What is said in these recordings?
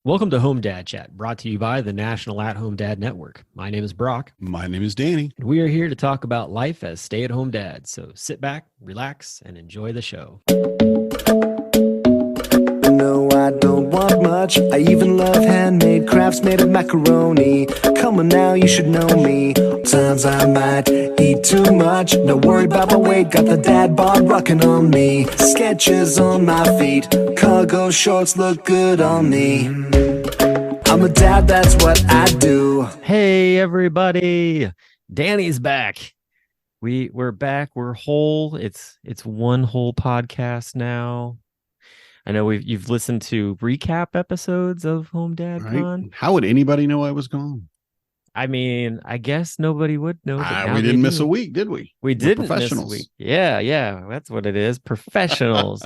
Welcome to Home Dad Chat, brought to you by the National At Home Dad Network. My name is Brock, My name is Danny. and we are here to talk about life as stay at home dads. So sit back, relax, and enjoy the show. No, I don't want much. I even love handmade crafts made of macaroni. Come on now, you should know me. Times I might eat too much. No worry about my weight, got the dad bod rocking on me. Sketches on my feet, cargo shorts look good on me. I'm a dad, that's what I do. Hey, everybody. Danny's back. We're back. We're whole. It's one whole podcast now. I know you've listened to recap episodes of Home Dad Con. Right? How would anybody know I was gone? I mean, I guess nobody would know. We didn't miss a week, did we? We didn't miss a professionals. week. Yeah, that's what it is. Professionals.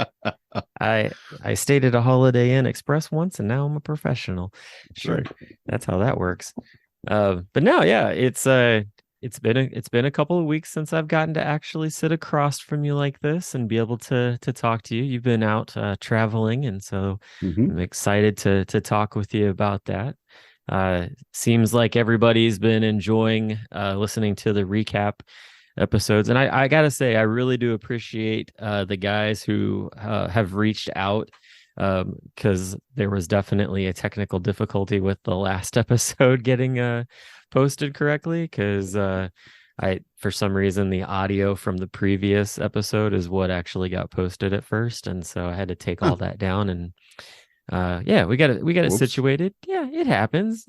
I stayed at a Holiday Inn Express once, and now I'm a professional. Sure, Right. that's how that works. But no, yeah, it's been a couple of weeks since I've gotten to actually sit across from you like this and be able to talk to you. You've been out traveling, and so Mhm. I'm excited to talk with you about that. Seems like everybody's been enjoying listening to the recap episodes, and I gotta say, I really do appreciate the guys who have reached out, because there was definitely a technical difficulty with the last episode getting posted correctly, because for some reason the audio from the previous episode is what actually got posted at first, and so I had to take all that down. And yeah, we got it Whoops. situated. Yeah, it happens,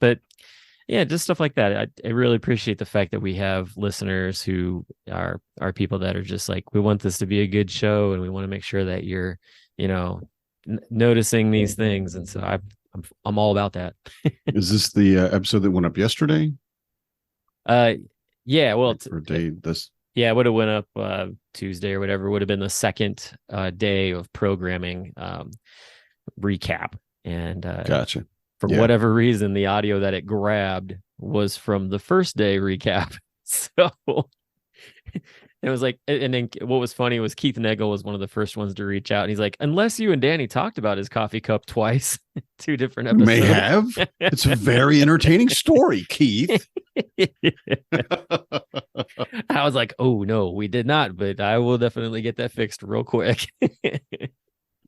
but yeah, just stuff like that. I really appreciate the fact that we have listeners who are people that are just like, we want this to be a good show, and we want to make sure that you're noticing these things. And so I'm all about that. Is this the episode that went up yesterday? Yeah, well, Or day this? yeah, it would have went up Tuesday or whatever. Would have been the second day of programming recap. And Gotcha. for Yeah. whatever reason, the audio that it grabbed was from the first day recap. So it was like, and then what was funny was Keith Nagel was one of the first ones to reach out. And he's like, unless you and Danny talked about his coffee cup twice, two different episodes. May have. It's a very entertaining story, Keith. I was like, oh no, we did not, but I will definitely get that fixed real quick.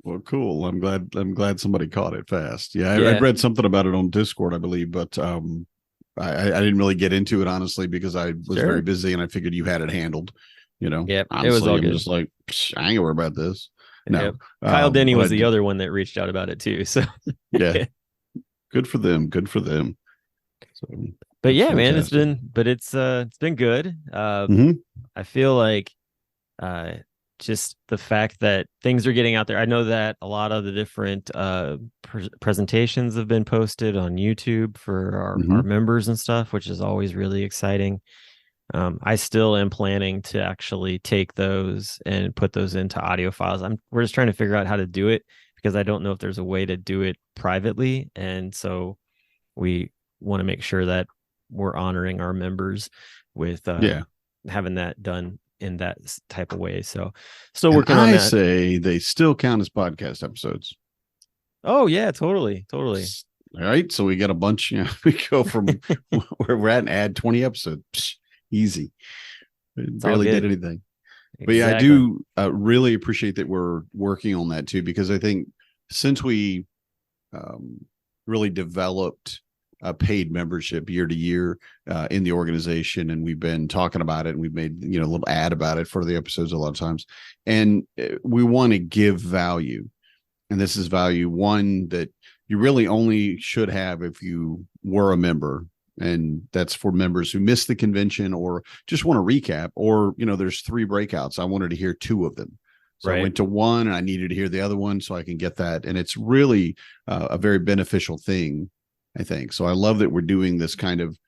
Well, cool. I'm glad somebody caught it fast. Yeah, Yeah. I read something about it on Discord, I believe, but I didn't really get into it, honestly, because I was Sure. very busy and I figured you had it handled. Yep, honestly, it was all I'm good. just like, I ain't gonna worry about this. No, Yep. Kyle Denny but was I the did- other one that reached out about it too. So Yeah, good for them. Good for them. So, but yeah, man, it's fantastic. been good. Mhm. I feel like just the fact that things are getting out there. I know that a lot of the different presentations have been posted on YouTube for our members and stuff, which is always really exciting. I still am planning to actually take those and put those into audio files. We're just trying to figure out how to do it, because I don't know if there's a way to do it privately. And so we want to make sure that we're honoring our members with having that done in that type of way. So still working on I that. say they still count as podcast episodes. Oh yeah, totally. All right. So we got a bunch, we go from where we're at and add 20 episodes. Psh, easy. Barely did anything. But yeah, I do really appreciate that we're working on that too, because I think since we really developed a paid membership year to year in the organization, and we've been talking about it, and we've made a little ad about it for the episodes a lot of times, and we want to give value, and this is value one that you really only should have if you were a member. And that's for members who missed the convention or just want to recap, or, there's 3 breakouts. I wanted to hear 2 of them. So I went to one and I needed to hear the other one so I can get that. And it's really a very beneficial thing, I think. So I love that we're doing this kind of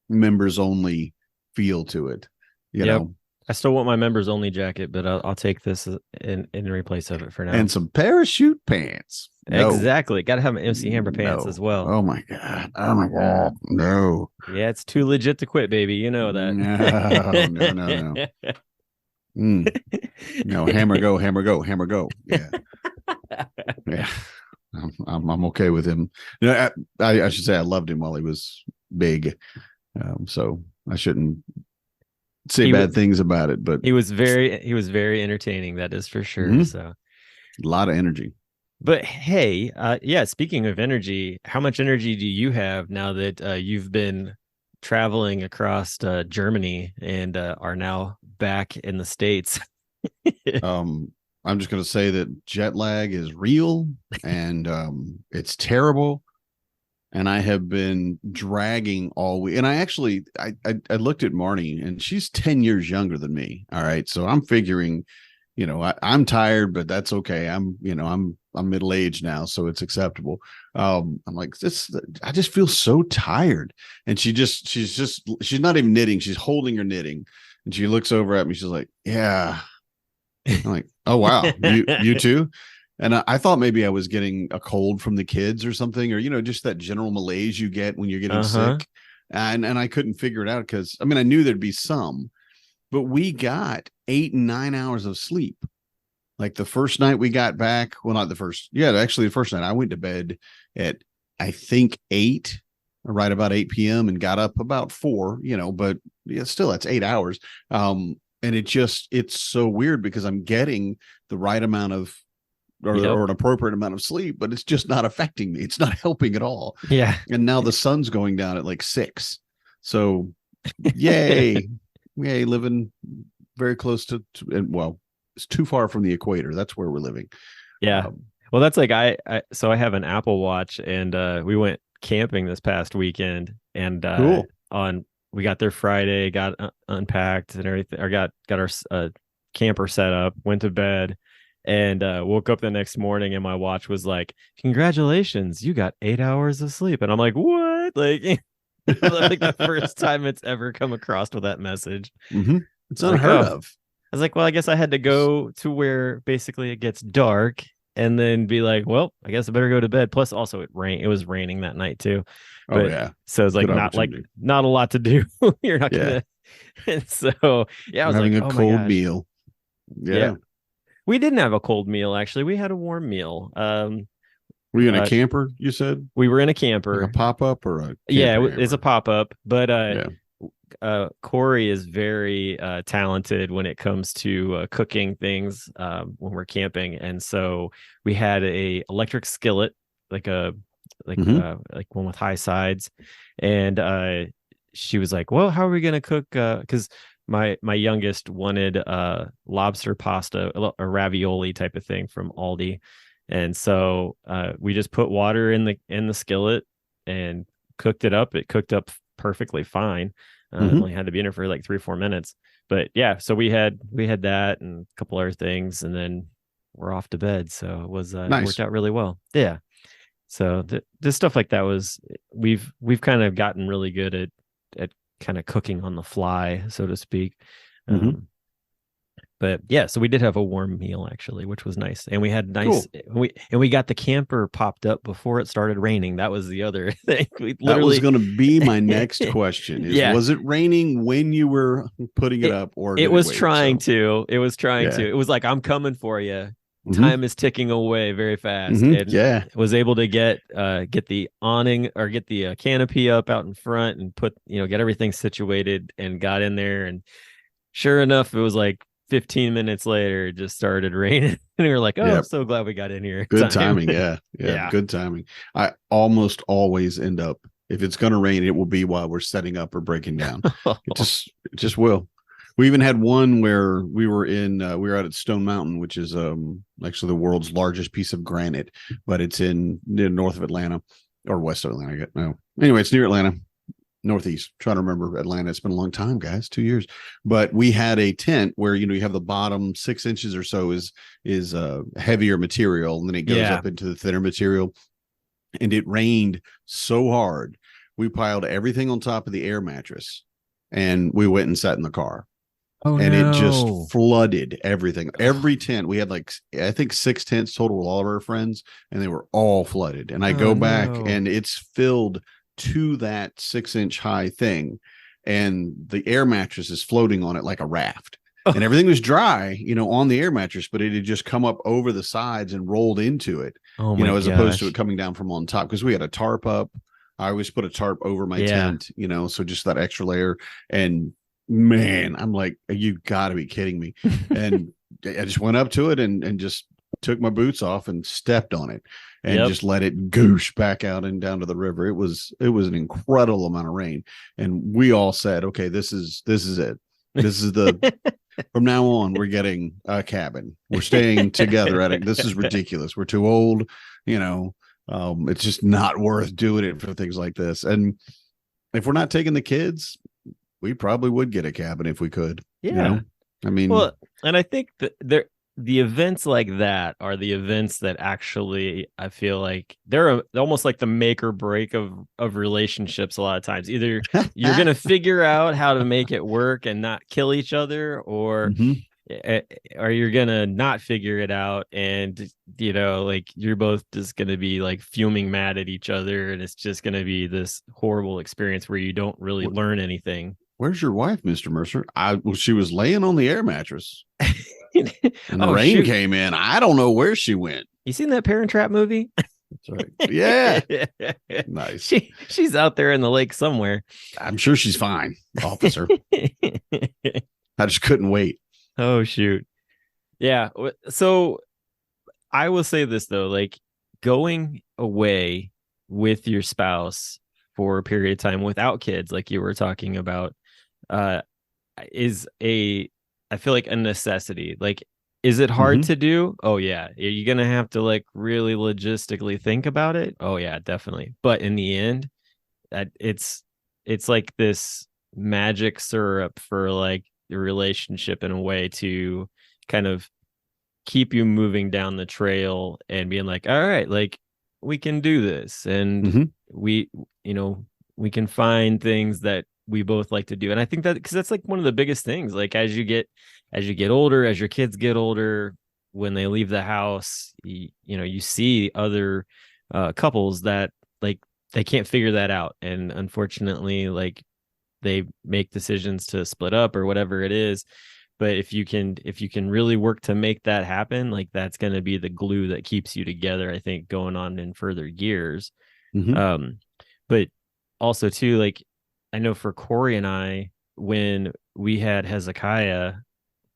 members only feel to it. You know, I still want my members only jacket, but I'll take this in replace of it for now. And some parachute pants. No. Exactly. Got to have my MC Hammer pants as well. Oh my God. No. Yeah, it's too legit to quit, baby. You know that. No. No, hammer go. Yeah. Yeah. I'm okay with him. You know, I should say I loved him while he was big. So I shouldn't say bad things about it, but he was very entertaining. That is for sure. So a lot of energy. But hey, yeah, speaking of energy, how much energy do you have now that you've been traveling across Germany and are now back in the States? I'm just going to say that jet lag is real and it's terrible. And I have been dragging all week. And I actually, I looked at Marnie, and she's 10 years younger than me. All right. So I'm figuring, you know, I'm tired, but that's okay. I'm middle-aged now, so it's acceptable. I'm like, I just feel so tired. And she's not even knitting. She's holding her knitting. And she looks over at me. She's like, yeah. I'm like, oh, wow. You too? And I thought maybe I was getting a cold from the kids or something, or, you know, just that general malaise you get when you're getting sick. And I couldn't figure it out because, I mean, I knew there'd be some, but we got 8 and 9 hours of sleep. Like the first night we got back, well, not the first. Yeah, actually the first night I went to bed at, I think 8, right about 8 p.m. and got up about 4, you know, but yeah, still that's 8 hours. And it's so weird because I'm getting the right amount of, or an appropriate amount of sleep, but it's just not affecting me. It's not helping at all. Yeah. And now the sun's going down at like 6. So yay, living very close to, well, it's too far from the equator. That's where we're living. Yeah. Well, that's like, so I have an Apple Watch, and we went camping this past weekend, and cool. We got there Friday, got unpacked and everything, or got our camper set up, went to bed, and woke up the next morning, and my watch was like, congratulations, you got 8 hours of sleep. And I'm like, what? Like, like the first time it's ever come across with that message. It's unheard of. I was like, well, I guess I had to go to where basically it gets dark and then be like, well, I guess I better go to bed. Plus also it was raining that night too. But, oh yeah. So it's like not a lot to do. You're not gonna. And so yeah, I was having like, a cold meal. Yeah. We didn't have a cold meal, actually. We had a warm meal. Were you in a camper, you said? We were in a camper. Like a pop-up or a it's a pop-up, but Corey is very talented when it comes to cooking things when we're camping, and so we had a electric skillet, like one with high sides, and she was like, well, how are we gonna cook, because my youngest wanted lobster pasta, a ravioli type of thing from Aldi, and so we just put water in the skillet and cooked it up. It cooked up perfectly fine. Only had to be in it for like 3 or 4 minutes, but yeah. So we had that and a couple other things, and then we're off to bed. So it was nice. It worked out really well. Yeah. So this stuff like that we've kind of gotten really good at kind of cooking on the fly, so to speak. But yeah, so we did have a warm meal actually, which was nice, and we had we got the camper popped up before it started raining. That was the other thing. That was going to be my next question. Was it raining when you were putting it up, or it was trying to? It was trying to. It was like, I'm coming for you. Time is ticking away very fast. And was able to get the awning, or get the canopy up out in front, and get everything situated, and got in there, and sure enough, it was like 15 minutes later, it just started raining, and we were like, I'm so glad we got in here. Good timing. Yeah. Good timing. I almost always end up, if it's going to rain, it will be while we're setting up or breaking down. It just will. We even had one where we were out at Stone Mountain, which is actually the world's largest piece of granite, but it's near north of Atlanta, or west of Atlanta. No, anyway, it's near Atlanta. Northeast. Trying to remember Atlanta. It's been a long time, guys. 2 years. But we had a tent where you have the bottom 6 inches or so is heavier material, and then it goes up into the thinner material. And it rained so hard, we piled everything on top of the air mattress, and we went and sat in the car. It just flooded everything. Every tent, we had I think 6 tents total with all of our friends, and they were all flooded. And I go back, and it's filled to that 6-inch high thing, and the air mattress is floating on it like a raft. and everything was dry, on the air mattress, but it had just come up over the sides and rolled into it, as opposed to it coming down from on top, because we had a tarp up. I always put a tarp over my tent, so just that extra layer. And man, I'm like, you got to be kidding me. And I just went up to it and just took my boots off and stepped on it and just let it goosh back out and down to the river. It was an incredible amount of rain. And we all said, okay, this is it. This is from now on, we're getting a cabin. We're staying together at it. This is ridiculous. We're too old, it's just not worth doing it for things like this. And if we're not taking the kids, we probably would get a cabin if we could. Yeah. I mean, well, and I think that the events like that are the events that actually, I feel like they're almost like the make or break of relationships. A lot of times, either you're going to figure out how to make it work and not kill each other, or you're going to not figure it out. And, like you're both just going to be like fuming mad at each other. And it's just going to be this horrible experience where you don't really learn anything. Where's your wife, Mr. Mercer? She was laying on the air mattress. And the rain came in. I don't know where she went. You seen that Parent Trap movie? That's right. Yeah. Nice. She's out there in the lake somewhere. I'm sure she's fine, officer. I just couldn't wait. Oh, shoot. Yeah. So I will say this, though, like going away with your spouse for a period of time without kids, like you were talking about, is I feel like a necessity. Like, is it hard to do? Oh, yeah. Are you going to have to like really logistically think about it? Oh, yeah, definitely. But in the end, it's like this magic syrup for like the relationship in a way to kind of keep you moving down the trail and being like, all right, like we can do this. And we can find things that we both like to do. And I think that because that's like one of the biggest things, like as you get older, as your kids get older, when they leave the house, you see other couples that like they can't figure that out. And unfortunately, like they make decisions to split up or whatever it is. But if you can really work to make that happen, like that's going to be the glue that keeps you together, I think, going on in further years. But also too, like I know for Corey and I, when we had Hezekiah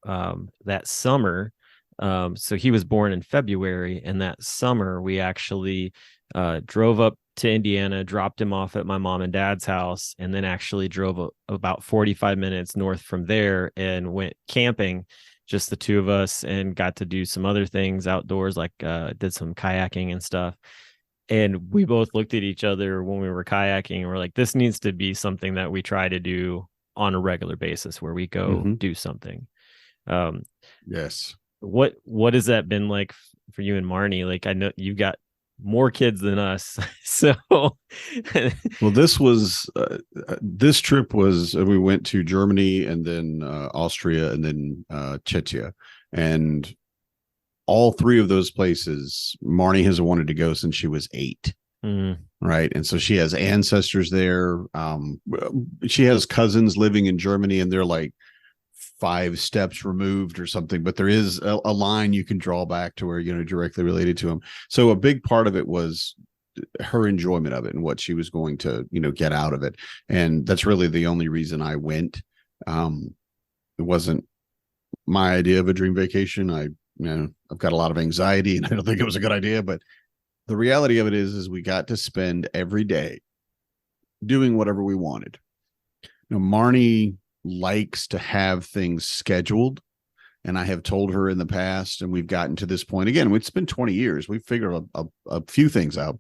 that summer, so he was born in February, and that summer we actually drove up to Indiana, dropped him off at my mom and dad's house, and then actually drove about 45 minutes north from there and went camping, just the two of us, and got to do some other things outdoors, like did some kayaking and stuff. And we both looked at each other when we were kayaking and we're like, this needs to be something that we try to do on a regular basis, where we go do something. Yes. What has that been like for you and Marnie? Like, I know you've got more kids than us. So, well, this trip was, we went to Germany and then Austria and then Czechia, and all three of those places, Marnie has wanted to go since she was 8. Right. And so she has ancestors there. She has cousins living in Germany, and they're like 5 steps removed or something, but there is a line you can draw back to where, directly related to them. So a big part of it was her enjoyment of it and what she was going to, get out of it. And that's really the only reason I went. It wasn't my idea of a dream vacation. I've got a lot of anxiety and I don't think it was a good idea, but the reality of it is we got to spend every day doing whatever we wanted. Marnie likes to have things scheduled, and I have told her in the past, and we've gotten to this point again. It's been 20 years. We've figured a few things out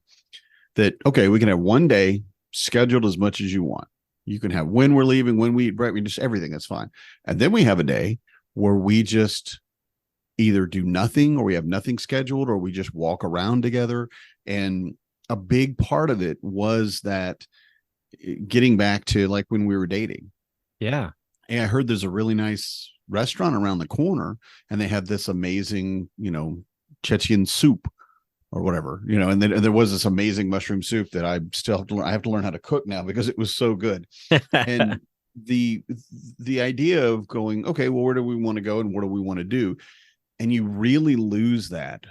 that, okay, we can have one day scheduled as much as you want. You can have when we're leaving, when we eat breakfast, just everything. That's fine. And then we have a day where we just either do nothing, or we have nothing scheduled, or we just walk around together. And a big part of it was that getting back to like when we were dating. Yeah. And I heard there's a really nice restaurant around the corner, and they have this amazing, Chechen soup or whatever, and then there was this amazing mushroom soup that I still have to learn how to cook now because it was so good. And the idea of going, okay, well, where do we want to go and what do we want to do? And you really lose that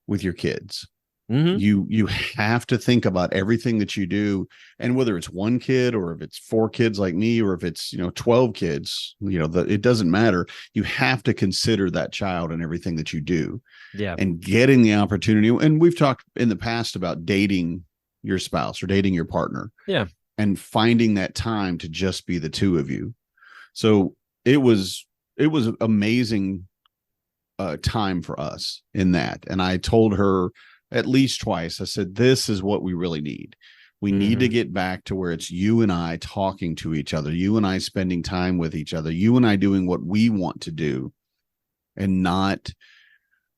with your kids. You have to think about everything that you do, and whether it's one kid or if it's 4 kids like me, or if it's 12 kids, it doesn't matter. You have to consider that child and everything that you do. Yeah. And getting the opportunity. And we've talked in the past about dating your spouse or dating your partner. Yeah. And finding that time to just be the two of you. So it was amazing time for us in that. And I told her at least twice, I said, this is what we really need. We need to get back to where it's you and I talking to each other, you and I spending time with each other, you and I doing what we want to do, and not,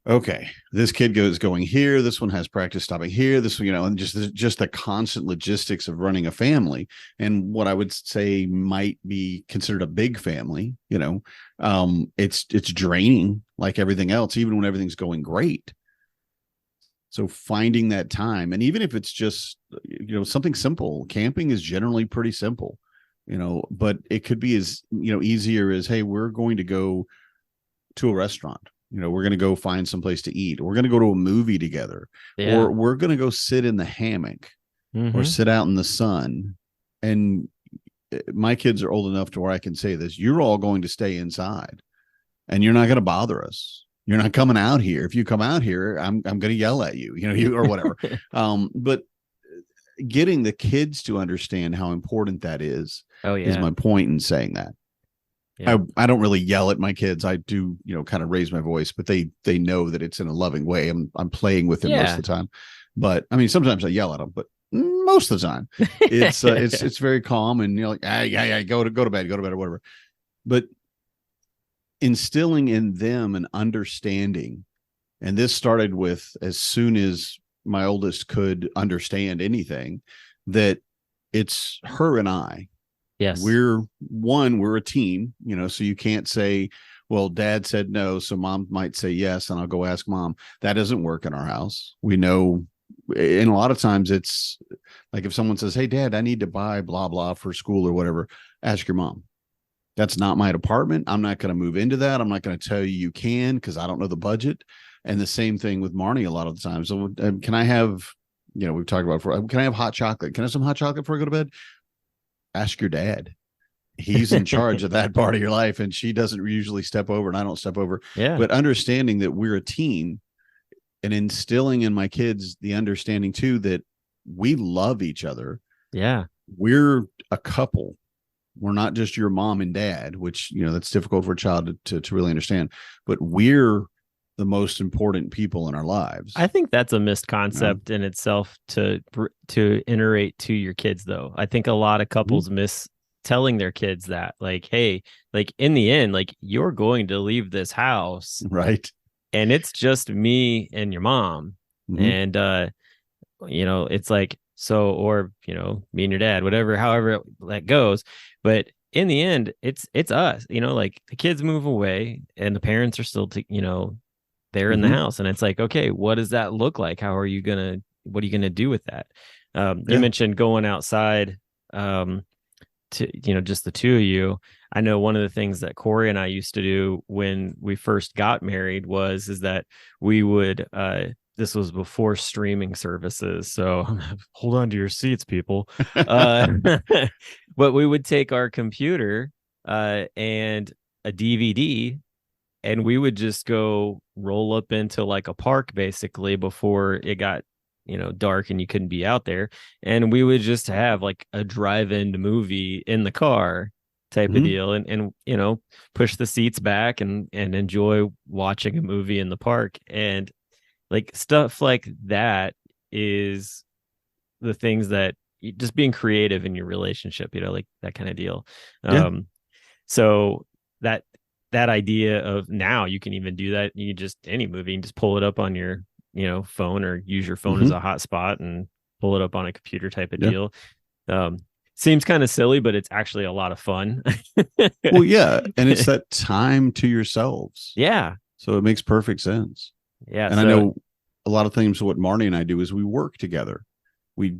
okay, this kid going here, this one has practice stopping here, this one, and just the constant logistics of running a family, and what I would say might be considered a big family. It's draining like everything else, even when everything's going great. So finding that time, and even if it's just, something simple, camping is generally pretty simple, but it could be as, easier as, hey, we're going to go to a restaurant. We're going to go find some place to eat. We're going to go to a movie together, or we're going to go sit in the hammock or sit out in the sun. And my kids are old enough to where I can say this: you're all going to stay inside and you're not going to bother us. You're not coming out here. If you come out here, I'm going to yell at you, or whatever. But getting the kids to understand how important that is my point in saying that. Yeah. I don't really yell at my kids. I do, kind of raise my voice, but they know that it's in a loving way. I'm playing with them most of the time. But I mean, sometimes I yell at them, but most of the time it's very calm, and like, yeah, go to bed or whatever. But instilling in them an understanding, and this started with as soon as my oldest could understand anything, that it's her and I. Yes. We're a team, so you can't say, well, dad said no, so mom might say yes, and I'll go ask mom. That doesn't work in our house. We know, and a lot of times it's like if someone says, hey, dad, I need to buy blah, blah for school or whatever, ask your mom. That's not my department. I'm not going to move into that. I'm not going to tell you can, because I don't know the budget. And the same thing with Marnie a lot of the time. So can I have, we've talked about before, can I have hot chocolate? Can I have some hot chocolate before I go to bed? Ask your dad. He's in charge of that part of your life, and she doesn't usually step over, and I don't step over. Yeah. But understanding that we're a team, and instilling in my kids the understanding too that we love each other. Yeah. We're a couple. We're not just your mom and dad, which, that's difficult for a child to really understand, but we're the most important people in our lives. I think that's a missed concept in itself to iterate to your kids, though. I think a lot of couples miss telling their kids that, like, hey, like in the end, like you're going to leave this house. Right. And it's just me and your mom. And, it's like, so, or, me and your dad, however that goes. But in the end, it's us, like the kids move away and the parents are still, they're in the house, and it's like, okay, what does that look like? What are you going to do with that? You mentioned going outside, to, just the two of you. I know one of the things that Corey and I used to do when we first got married is that we would, this was before streaming services, so hold on to your seats, people. But we would take our computer and a DVD, and we would just go roll up into like a park basically before it got, dark and you couldn't be out there. And we would just have like a drive-in movie in the car type of deal, and push the seats back and enjoy watching a movie in the park. And like stuff like that is the things that just being creative in your relationship, like that kind of deal. So that idea of now you can even do that. You just, any movie, you can just pull it up on your, phone, or use your phone as a hotspot and pull it up on a computer type of deal. Seems kind of silly, but it's actually a lot of fun. Well, yeah. And it's that time to yourselves. Yeah. So it makes perfect sense. Yeah. And I know a lot of things what Marnie and I do is we work together.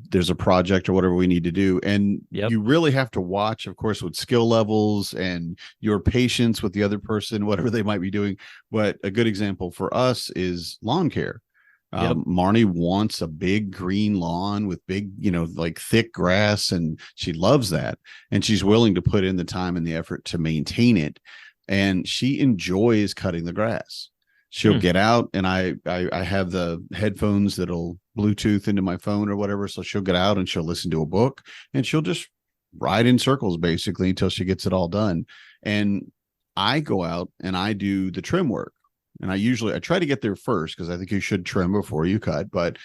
there's a project or whatever we need to do. And you really have to watch, of course, with skill levels and your patience with the other person, whatever they might be doing. But a good example for us is lawn care. Marnie wants a big green lawn with big, like thick grass, and she loves that. And she's willing to put in the time and the effort to maintain it. And she enjoys cutting the grass. She'll get out, and I have the headphones that'll Bluetooth into my phone or whatever. So she'll get out and she'll listen to a book, and she'll just ride in circles basically until she gets it all done. And I go out and I do the trim work. And I try to get there first, because I think you should trim before you cut, but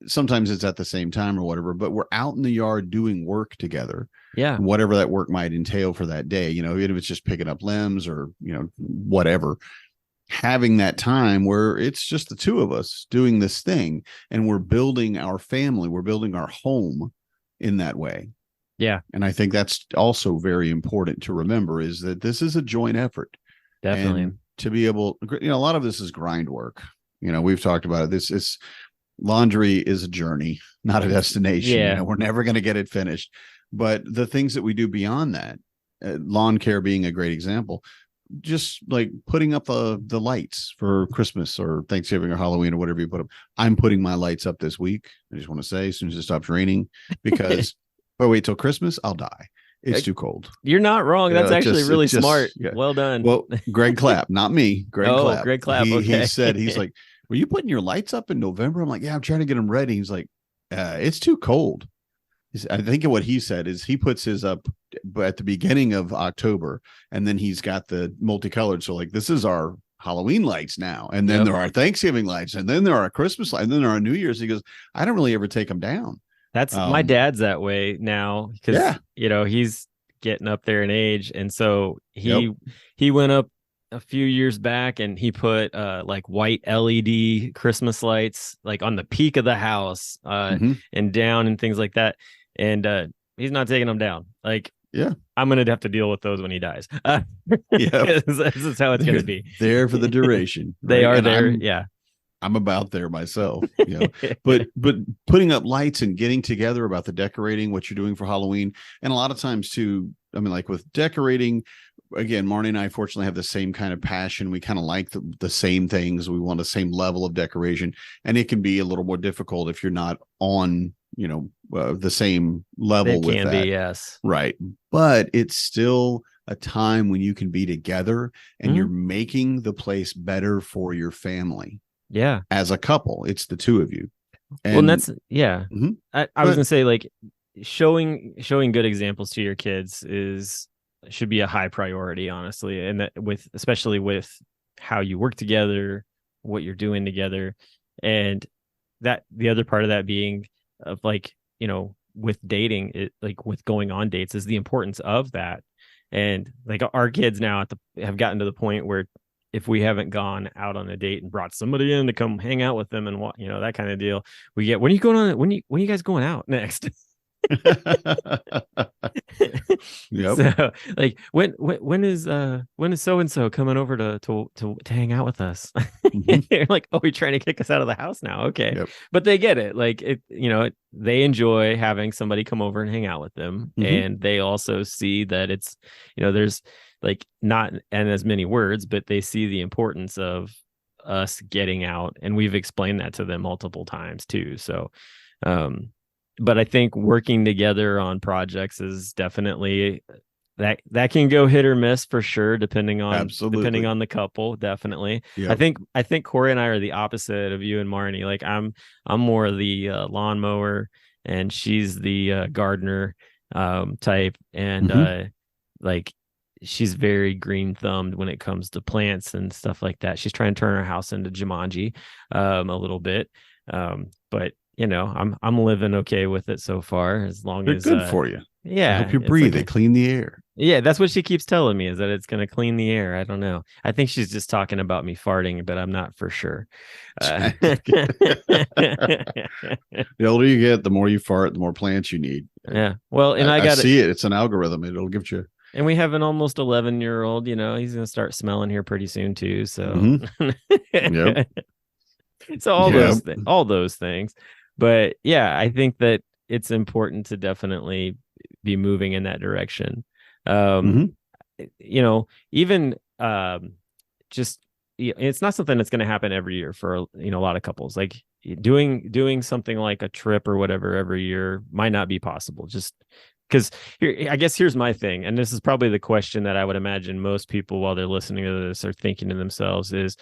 sometimes it's at the same time or whatever. But we're out in the yard doing work together. Yeah. Whatever that work might entail for that day, even if it's just picking up limbs or, whatever. Having that time where it's just the two of us doing this thing, and we're building our family, we're building our home in that way. Yeah. And I think that's also very important to remember, is that this is a joint effort. Definitely. And to be able, a lot of this is grind work. We've talked about it. This is laundry is a journey, not a destination. Yeah. We're never going to get it finished. But the things that we do beyond that, lawn care being a great example, just like putting up the lights for Christmas or Thanksgiving or Halloween or whatever you put up. I'm putting my lights up this week. I just want to say, as soon as it stops raining, because if I wait till Christmas, I'll die. It's too cold. You're not wrong. That's actually really smart. Yeah. Well done. Well, Greg Clapp, not me. Greg Clapp. Greg Clapp. He said, he's like, were you putting your lights up in November? I'm like, yeah, I'm trying to get them ready. He's like, it's too cold. I think what he said is he puts his up at the beginning of October, and then he's got the multicolored. So like, this is our Halloween lights now. And then there are Thanksgiving lights, and then there are Christmas lights, and then there are New Year's. He goes, I don't really ever take them down. That's my dad's that way now, because he's getting up there in age, and so he went up a few years back and he put like white LED Christmas lights like on the peak of the house and down and things like that, and he's not taking them down. Like, I'm gonna have to deal with those when he dies. This is how it's gonna be. There for the duration. They are there. I'm about there myself, but putting up lights and getting together about the decorating, what you're doing for Halloween. And a lot of times too, I mean, like with decorating, again, Marnie and I fortunately have the same kind of passion. We kind of like the same things. We want the same level of decoration, and it can be a little more difficult if you're not on, the same level with that. It can be, yes. Right. But it's still a time when you can be together and you're making the place better for your family. Yeah. As a couple, it's the two of you. And that's, I was gonna say, like, showing good examples to your kids should be a high priority, honestly. And that especially with how you work together, what you're doing together. And that the other part of that being of, like, with dating, with going on dates, is the importance of that. And like, our kids now have gotten to the point where if we haven't gone out on a date and brought somebody in to come hang out with them and that kind of deal, we get, when are you going on? When are you guys going out next? So like, when is so and so coming over to hang out with us? They're like, oh, you're trying to kick us out of the house now? Okay. But they get it. Like, they enjoy having somebody come over and hang out with them, and they also see that it's there's like not in as many words, but they see the importance of us getting out, and we've explained that to them multiple times too. So but I think working together on projects is definitely that can go hit or miss for sure, depending on the couple. Definitely. Yep. I think Corey and I are the opposite of you and Marnie. Like, I'm more of the lawnmower, and she's the gardener type, and like, she's very green thumbed when it comes to plants and stuff like that. She's trying to turn her house into Jumanji a little bit, but I'm living okay with it so far, as long as they're good for you. Yeah, I hope you breathe. They clean the air. Yeah, that's what she keeps telling me, is that it's going to clean the air. I don't know. I think she's just talking about me farting, but I'm not for sure. The older you get, the more you fart, the more plants you need. Yeah. Well, and I see it. It's an algorithm. It'll give you. And we have an almost 11-year-old. He's going to start smelling here pretty soon too. So, so all those things. But yeah, I think that it's important to definitely be moving in that direction. Even just, it's not something that's going to happen every year for, a lot of couples. Like doing something like a trip or whatever every year might not be possible, just because I guess here's my thing. And this is probably the question that I would imagine most people, while they're listening to this, are thinking to themselves is,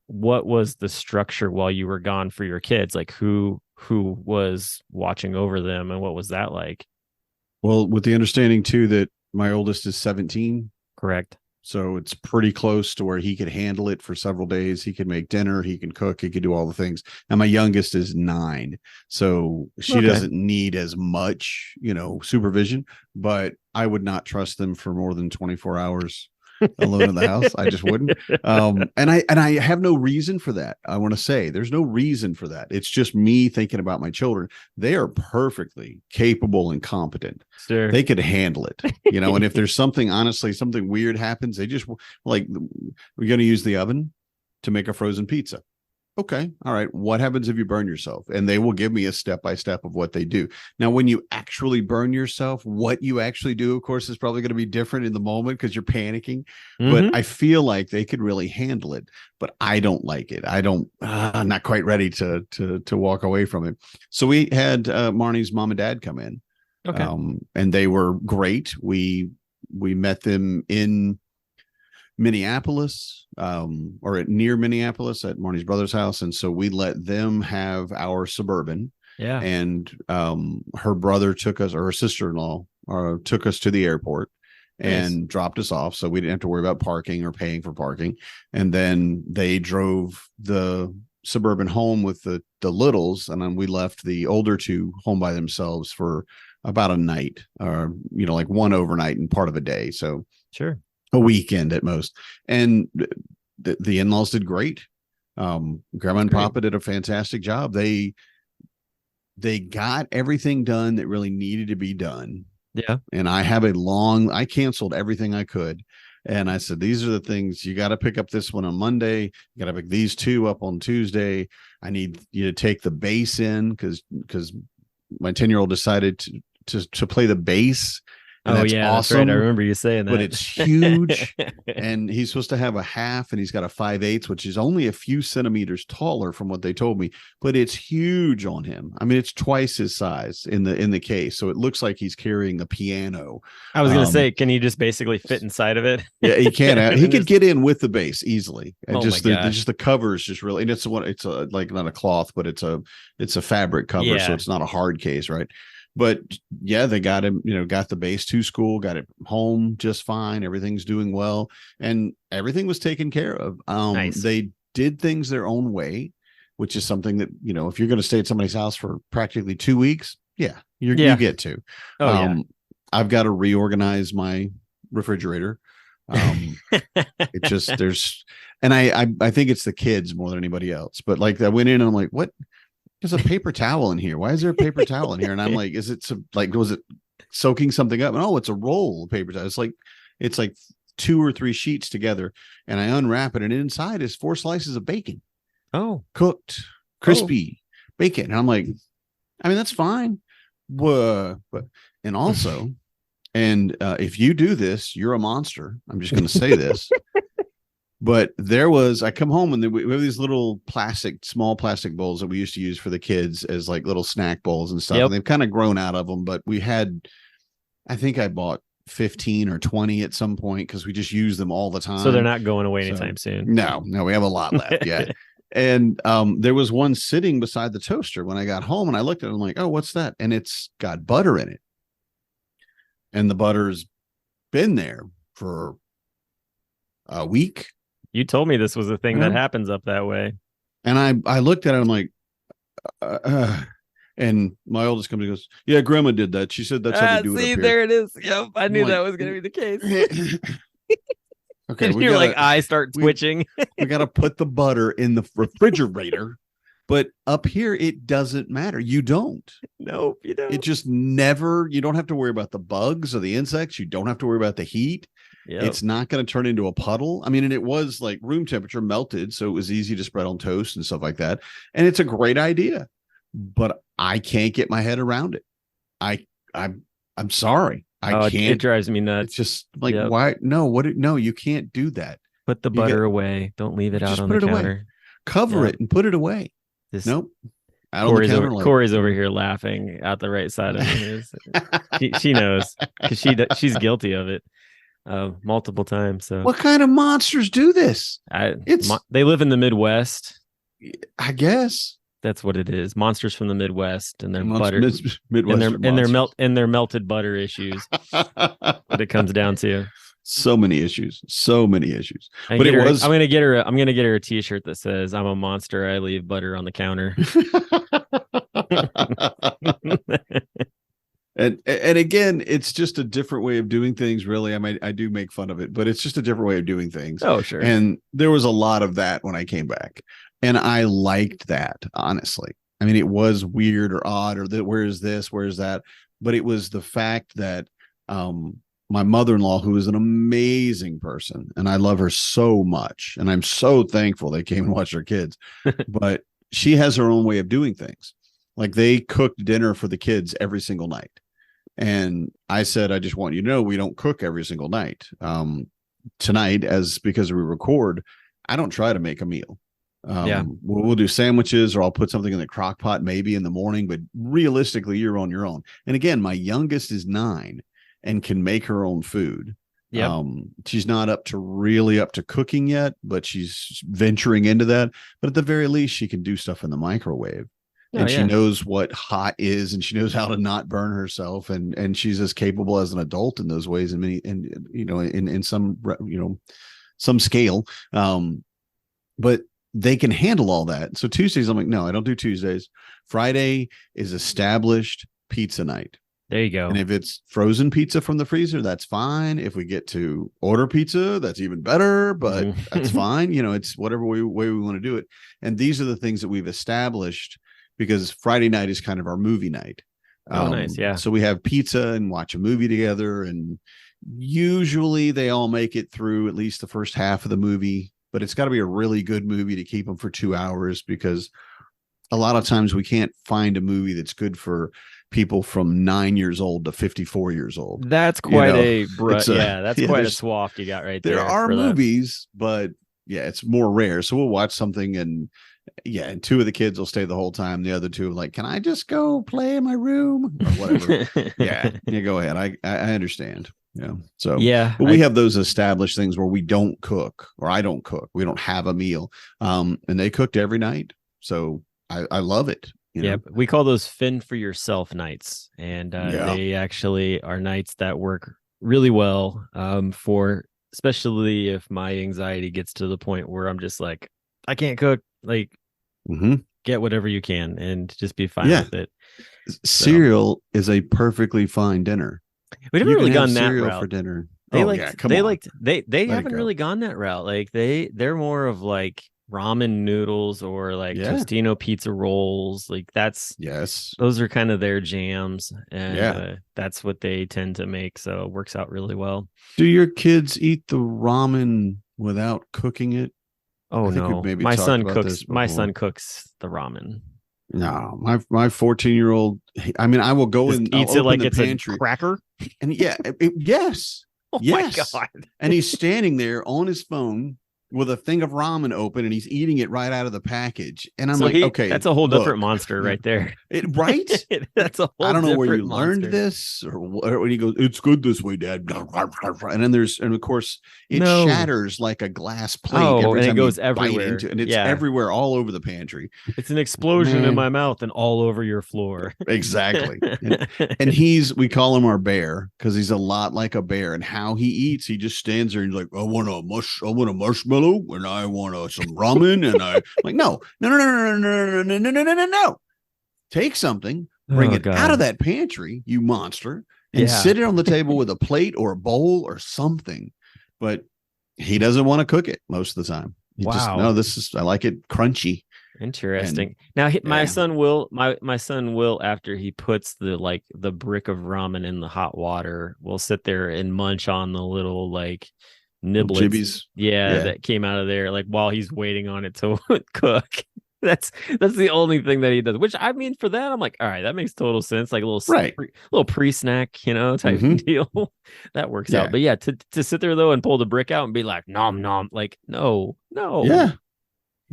what was the structure while you were gone for your kids? Like who was watching over them, and what was that like? Well, with the understanding too that my oldest is 17. Correct. So it's pretty close to where he could handle it for several days. He could make dinner, he can cook, he could do all the things. And my youngest is 9. So she doesn't need as much, supervision, but I would not trust them for more than 24 hours alone in the house. I just wouldn't. And I have no reason for that. I want to say there's no reason for that. It's just me thinking about my children. They are perfectly capable and competent. Sure. They could handle it, and if there's something weird happens, they just like, we're going to use the oven to make a frozen pizza. Okay. All right. What happens if you burn yourself? And they will give me a step-by-step of what they do. Now, when you actually burn yourself, what you actually do, of course, is probably going to be different in the moment because you're panicking. But I feel like they could really handle it, but I don't like it. I'm not quite ready to walk away from it. So we had Marnie's mom and dad come in. Okay. And they were great. We met them in Minneapolis, or near Minneapolis at Marnie's brother's house. And so we let them have our Suburban. Yeah. And her brother took us, or her sister-in-law took us to the airport and dropped us off. So we didn't have to worry about parking or paying for parking. And then they drove the Suburban home with the littles. And then we left the older two home by themselves for about a night, or, like one overnight and part of a day. So sure. A weekend at most. And the in-laws did great. Grandma and Papa did a fantastic job. They got everything done that really needed to be done. Yeah. And I canceled everything I could. And I said, these are the things you got to pick up this one on Monday. You got to pick these 2 up on Tuesday. I need you to take the bass in because my 10-year-old decided to play the bass. And that's awesome. That's right. I remember you saying that. But it's huge. And he's supposed to have a half, and he's got a 5/8, which is only a few centimeters taller from what they told me. But it's huge on him. I mean, it's twice his size in the case. So it looks like he's carrying a piano. I was going to say, can he just basically fit inside of it? Yeah, he can. He could get in with the bass easily. And just the cover is just really, and it's like not a cloth, but it's a fabric cover. Yeah. So it's not a hard case, right? But yeah, they got him, got the bass to school, got it home just fine. Everything's doing well, and everything was taken care of. Nice. They did things their own way, which is something that, if you're going to stay at somebody's house for practically 2 weeks, you get to. I've got to reorganize my refrigerator. It just, and I think it's the kids more than anybody else, but like I went in and I'm like, what? There's a paper towel in here. Why is there a paper towel in here? And I'm like, was it soaking something up? And it's a roll of paper towel. It's like 2 or 3 sheets together. And I unwrap it, and inside is 4 slices of bacon. Oh, cooked, crispy bacon. And I'm like, I mean, that's fine. And also, if you do this, you're a monster. I'm just going to say this. But I come home and we have these little small plastic bowls that we used to use for the kids as like little snack bowls and stuff. Yep. And they've kind of grown out of them, but I think I bought 15 or 20 at some point because we just use them all the time. So they're not going away anytime soon. No, we have a lot left yet. And there was one sitting beside the toaster when I got home, and I looked at it and I'm like, oh, what's that? And it's got butter in it. And the butter's been there for a week. You told me this was a thing that happens up that way. And I looked at it, I'm like, and my oldest comes and goes, yeah, Grandma did that. She said that's how they do it up here. There it is. Yep, I knew that was going to be the case. Okay, and you're like, I start twitching. We got to put the butter in the refrigerator. But up here, it doesn't matter. You don't. Nope, you don't. It just never, you don't have to worry about the bugs or the insects. You don't have to worry about the heat. Yep. It's not going to turn into a puddle. I mean, and it was like room temperature melted, so it was easy to spread on toast and stuff like that. And it's a great idea. but I can't get my head around it. I'm sorry. I can't. It drives me nuts. It's just like, why? No, no, you can't do that. Put the butter away. Don't leave it out on the counter. Away. Cover it and put it away. Nope. Corey's over here laughing out the right side of me. She knows because she's guilty of it multiple times. So what kind of monsters do this? They live in the Midwest. I guess that's what it is. Monsters from the Midwest and their their melted butter issues. What it comes down to. So many issues. I'm gonna get her a t-shirt that says, "I'm a monster. I leave butter on the counter." And again, it's just a different way of doing things, really. I mean, I do make fun of it, but it's just a different way of doing things. Oh, sure. And there was a lot of that when I came back. And I liked that, honestly. I mean, it was weird or odd or where is this? Where is that? But it was the fact that my mother-in-law, who is an amazing person, and I love her so much, and I'm so thankful they came and watched our kids, but she has her own way of doing things. Like they cooked dinner for the kids every single night. And I said, I just want you to know we don't cook every single night. Tonight, because we record, I don't try to make a meal. We'll do sandwiches, or I'll put something in the crock pot maybe in the morning, but realistically, you're on your own. And again, my youngest is 9 and can make her own food. Yeah. She's not up to cooking yet, but she's venturing into that. But at the very least, she can do stuff in the microwave. And she knows what hot is, and she knows how to not burn herself, and she's as capable as an adult in those ways, in some scale. But they can handle all that. So Tuesdays, I'm like, no, I don't do Tuesdays. Friday is established pizza night. There you go. And if it's frozen pizza from the freezer, that's fine. If we get to order pizza, that's even better, but that's fine. It's whatever way we want to do it. And these are the things that we've established, because Friday night is kind of our movie night. Nice. Yeah. So we have pizza and watch a movie together. And usually they all make it through at least the first half of the movie, but it's got to be a really good movie to keep them for 2 hours, because a lot of times we can't find a movie that's good for people from 9 years old to 54 years old. That's quite a swath you got right there. There are movies, but it's more rare. So we'll watch something and 2 of the kids will stay the whole time. The other 2 are like, can I just go play in my room or whatever? Go ahead. I understand. So but we have those established things where we don't cook, or I don't cook. We don't have a meal. And they cooked every night. So I love it. We call those fend for yourself nights. And they actually are nights that work really well for, especially if my anxiety gets to the point where I'm just like, I can't cook. Like, get whatever you can and just be fine with it. Cereal is a perfectly fine dinner. We haven't really gone that route for dinner. They haven't really gone that route. Like they're more of like ramen noodles or like Tostino pizza rolls. Like those are kind of their jams, and that's what they tend to make. So it works out really well. Do your kids eat the ramen without cooking it? Oh no, my son cooks the ramen. No, my 14-year-old. I mean, I will go and eats it like it's pantry. A cracker. And yes. Oh my God. And he's standing there on his phone with a thing of ramen open, and he's eating it right out of the package. And I'm okay, that's a whole different monster right there. Right? That's a whole I don't know where you monster. learned this, or when he goes, it's good this way, Dad. And then of course it shatters like a glass plate. Every time it goes everywhere. And it's everywhere, all over the pantry. It's an explosion in my mouth and all over your floor. Exactly. And we call him our bear, because he's a lot like a bear. And how he eats, he just stands there and he's like, I want a marshmallow, and I want some ramen, and I like no. Take something, bring it out of that pantry, you monster, and sit it on the table with a plate or a bowl or something. But he doesn't want to cook it most of the time. I like it crunchy. Interesting. Now my son will after he puts the brick of ramen in the hot water, will sit there and munch on the little like niblets jibbies that came out of there, like while he's waiting on it to cook. That's the only thing that he does. Which I mean, for that, I'm like, all right, that makes total sense. Like a little Right. little pre-snack, type deal. That works out. But yeah, to sit there though and pull the brick out and be like, nom nom, like no. Yeah.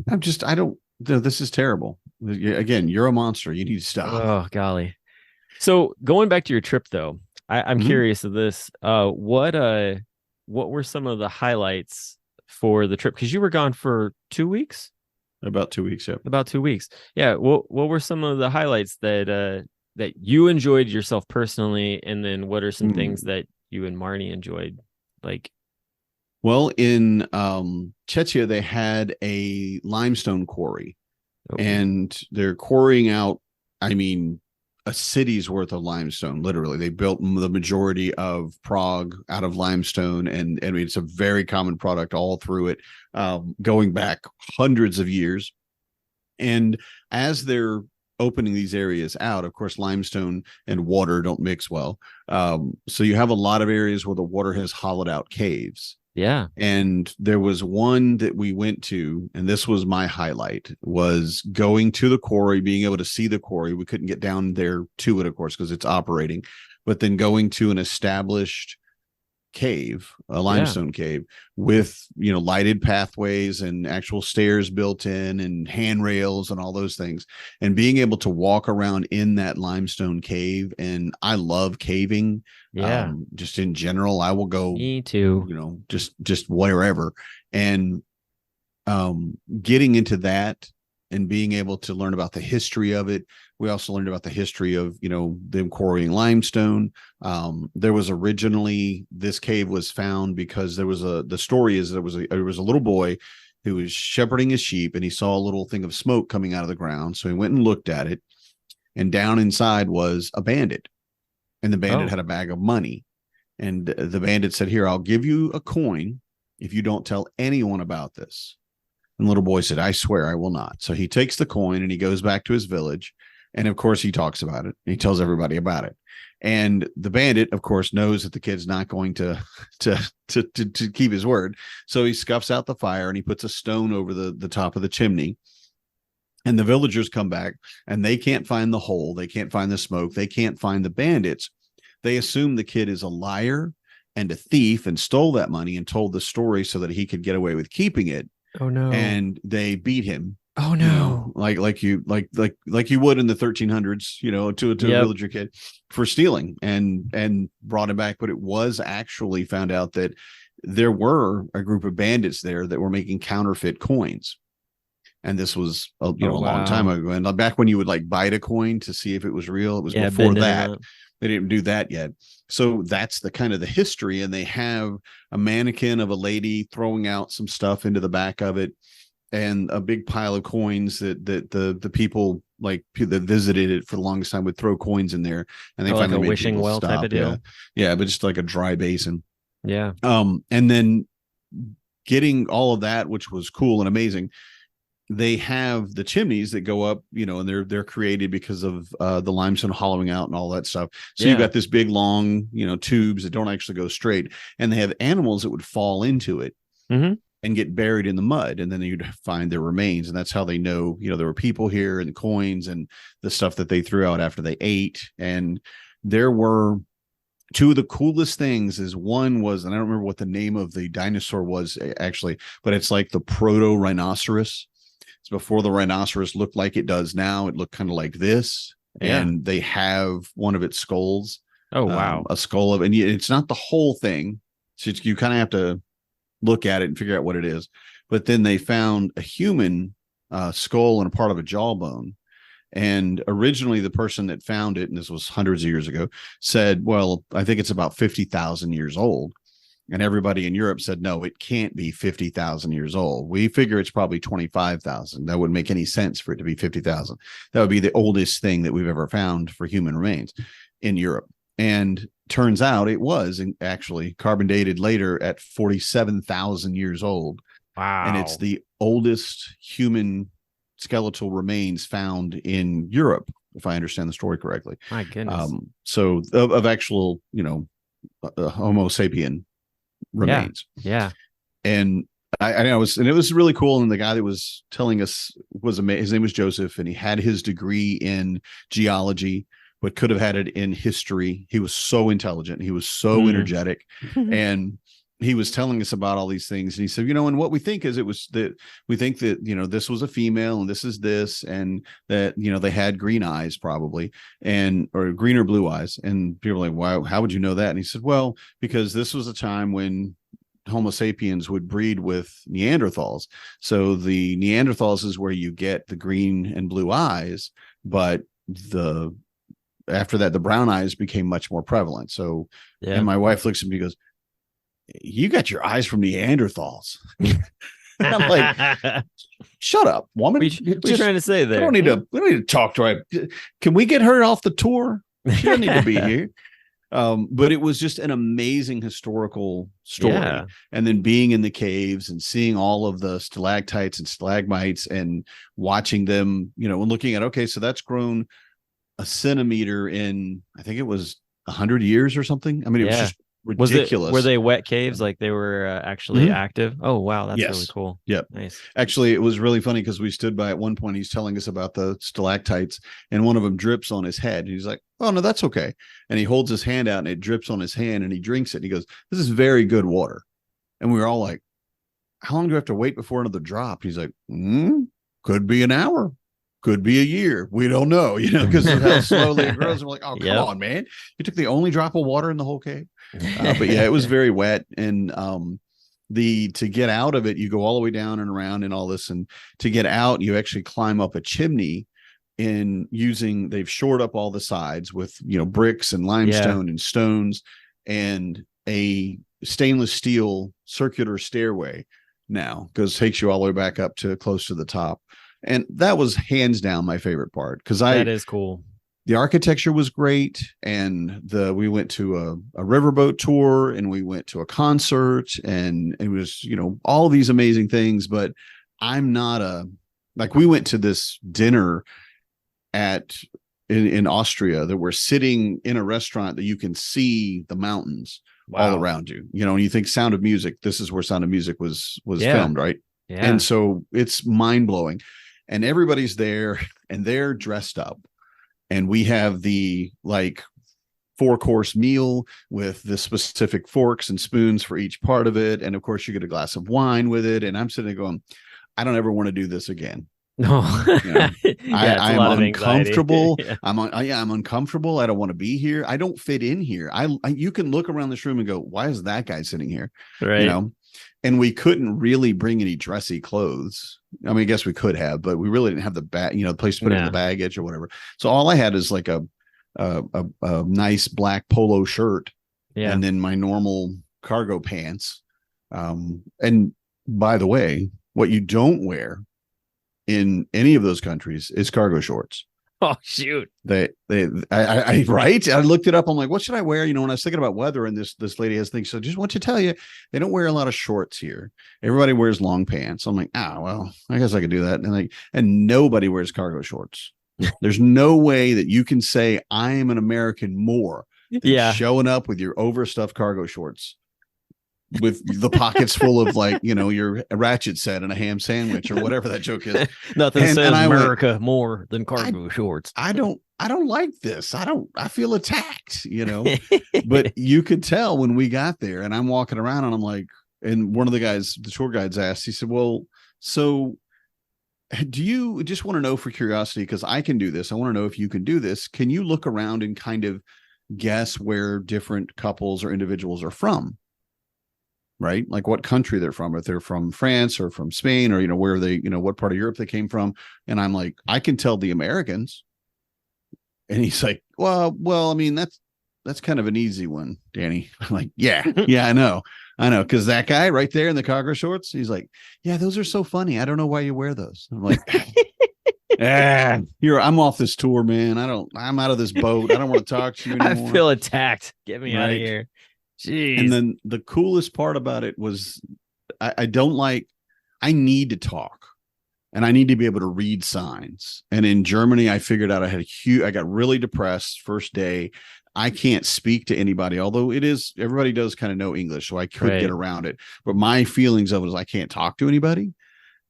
This is terrible. Again, you're a monster. You need to stop. Oh golly. So going back to your trip though, I'm curious of this. What were some of the highlights for the trip? Because you were gone for 2 weeks. About 2 weeks, yeah. About 2 weeks. Yeah. What were some of the highlights that you enjoyed yourself personally, and then what are some things that you and Marnie enjoyed? Like, well, in Czechia, they had a limestone quarry, and they're quarrying out, I mean, a city's worth of limestone. Literally, they built the majority of Prague out of limestone, and I mean, it's a very common product all through it, going back hundreds of years. And as they're opening these areas out, of course, limestone and water don't mix well, so you have a lot of areas where the water has hollowed out caves. Yeah. And there was one that we went to, and this was my highlight, was going to the quarry, being able to see the quarry. We couldn't get down there to it, of course, because it's operating, but then going to an established cave, a limestone cave with, lighted pathways and actual stairs built in and handrails and all those things, and being able to walk around in that limestone cave. And I love caving. Just in general, I will go, me too, just wherever. And getting into that and being able to learn about the history of it. We also learned about the history of, them quarrying limestone. There was originally, this cave was found because the story is there was a little boy who was shepherding his sheep, and he saw a little thing of smoke coming out of the ground. So he went and looked at it, and down inside was a bandit. And the bandit had a bag of money. And the bandit said, "Here, I'll give you a coin if you don't tell anyone about this." And the little boy said, "I swear I will not." So he takes the coin and he goes back to his village. And of course, he talks about it. He tells everybody about it. And the bandit, of course, knows that the kid's not going to keep his word. So he scuffs out the fire and he puts a stone over the top of the chimney. And the villagers come back, and they can't find the hole. They can't find the smoke. They can't find the bandits. They assume the kid is a liar and a thief and stole that money and told the story so that he could get away with keeping it. Oh no. And they beat him. Oh no. Like you would in the 1300s, to a villager kid for stealing, and brought him back. But it was actually found out that there were a group of bandits there that were making counterfeit coins. And this was a long time ago. And back when you would bite a coin to see if it was real, it was before that. They didn't do that yet. So that's the kind of the history. And they have a mannequin of a lady throwing out some stuff into the back of it, and a big pile of coins that the people that visited it for the longest time would throw coins in there. And they finally like a wishing well stop. Type of deal. Yeah, but just like a dry basin. Yeah. And then getting all of that, which was cool and amazing. They have the chimneys that go up, and they're created because of the limestone hollowing out and all that stuff. So you've got this big, long, tubes that don't actually go straight, and they have animals that would fall into it and get buried in the mud, and then you'd find their remains, and that's how they know, there were people here, and the coins and the stuff that they threw out after they ate. And there were two of the coolest things. One was, and I don't remember what the name of the dinosaur was actually, but it's like the proto rhinoceros. It's before the rhinoceros looked like it does now. It looked kind of like this. Yeah. And they have one of its skulls. Oh, wow. A skull and it's not the whole thing. So you kind of have to look at it and figure out what it is. But then they found a human skull and a part of a jawbone. And originally the person that found it, and this was hundreds of years ago, said, well, I think it's about 50,000 years old. And everybody in Europe said, no, it can't be 50,000 years old. We figure it's probably 25,000. That wouldn't make any sense for it to be 50,000. That would be the oldest thing that we've ever found for human remains in Europe. And turns out it was actually carbon dated later at 47,000 years old. Wow. And it's the oldest human skeletal remains found in Europe, if I understand the story correctly. My goodness. So of actual, Homo sapien remains. Yeah. And I know and it was really cool. And the guy that was telling us was amazing. His name was Joseph, and he had his degree in geology, but could have had it in history. He was so intelligent. He was so energetic. And he was telling us about all these things. And he said, and what we think is we think that, this was a female and this is this, and that, they had green eyes probably, or green or blue eyes. And people are like, wow, how would you know that? And he said, well, because this was a time when Homo sapiens would breed with Neanderthals. So the Neanderthals is where you get the green and blue eyes, but after that, the brown eyes became much more prevalent. So, and my wife looks at me and goes, you got your eyes from Neanderthals. I'm like, shut up, woman. What are you trying to say there? We don't need to talk to her. Can we get her off the tour? She doesn't need to be here. But it was just an amazing historical story. Yeah. And then being in the caves and seeing all of the stalactites and stalagmites and watching them, and looking at, okay, so that's grown a centimeter in, I think it was 100 years or something. I mean, it was just ridiculous. Were they wet caves? Like they were actually active? Oh, wow. That's really cool. Yep. Nice. Actually, it was really funny because we stood by at one point. He's telling us about the stalactites, and one of them drips on his head. He's like, oh, no, that's okay. And he holds his hand out and it drips on his hand and he drinks it. And he goes, this is very good water. And we were all like, how long do we have to wait before another drop? He's like, could be an hour. Could be a year. We don't know, because of how slowly it grows. And we're like, oh, come on, man. You took the only drop of water in the whole cave. But yeah, it was very wet. And to get out of it, you go all the way down and around and all this. And to get out, you actually climb up a chimney they've shored up all the sides with, bricks and limestone and stones and a stainless steel circular stairway now, because it takes you all the way back up to close to the top. And that was hands down my favorite part, because that is cool. The architecture was great, and we went to a riverboat tour, and we went to a concert, and it was all these amazing things. But I'm not we went to this dinner in Austria that we're sitting in a restaurant that you can see the mountains all around you. And you think Sound of Music. This is where Sound of Music was filmed, right? Yeah. And so it's mind blowing. And everybody's there and they're dressed up, and we have the 4-course meal with the specific forks and spoons for each part of it. And of course you get a glass of wine with it. And I'm sitting there going, I don't ever want to do this again. No, I'm uncomfortable. I'm uncomfortable. I don't want to be here. I don't fit in here. You can look around this room and go, why is that guy sitting here? Right. And we couldn't really bring any dressy clothes. I mean, I guess we could have, but we really didn't have the the place to put it in the baggage or whatever. So all I had is like a nice black polo shirt, and then my normal cargo pants. And by the way, what you don't wear in any of those countries is cargo shorts. Oh, shoot. I right. I looked it up. I'm like, what should I wear? When I was thinking about weather, and this lady has things. So just want to tell you, they don't wear a lot of shorts here. Everybody wears long pants. I'm like, well, I guess I could do that. And nobody wears cargo shorts. There's no way that you can say I am an American more than showing up with your overstuffed cargo shorts with the pockets full of your ratchet set and a ham sandwich or whatever that joke is. Nothing says America more than cargo shorts. I don't like this. I feel attacked, but you could tell when we got there, and I'm walking around and I'm like, and one of the tour guides asked, he said, well, so do you just want to know for curiosity, because I can do this. I want to know if you can do this. Can you look around and kind of guess where different couples or individuals are from? Right? Like what country they're from, if they're from France or from Spain, or, where they, what part of Europe they came from. And I'm like, I can tell the Americans. And he's like, well, I mean, that's kind of an easy one, Danny. I'm like, yeah, I know. Cause that guy right there in the cargo shorts, he's like, yeah, those are so funny. I don't know why you wear those. I'm like, I'm off this tour, man. I'm out of this boat. I don't want to talk to you anymore. I feel attacked. Get me out of here. Jeez. And then the coolest part about it was I need to talk, and I need to be able to read signs. And in Germany, I figured out I got really depressed first day. I can't speak to anybody, although everybody does kind of know English, so I could get around it. But my feelings of it is I can't talk to anybody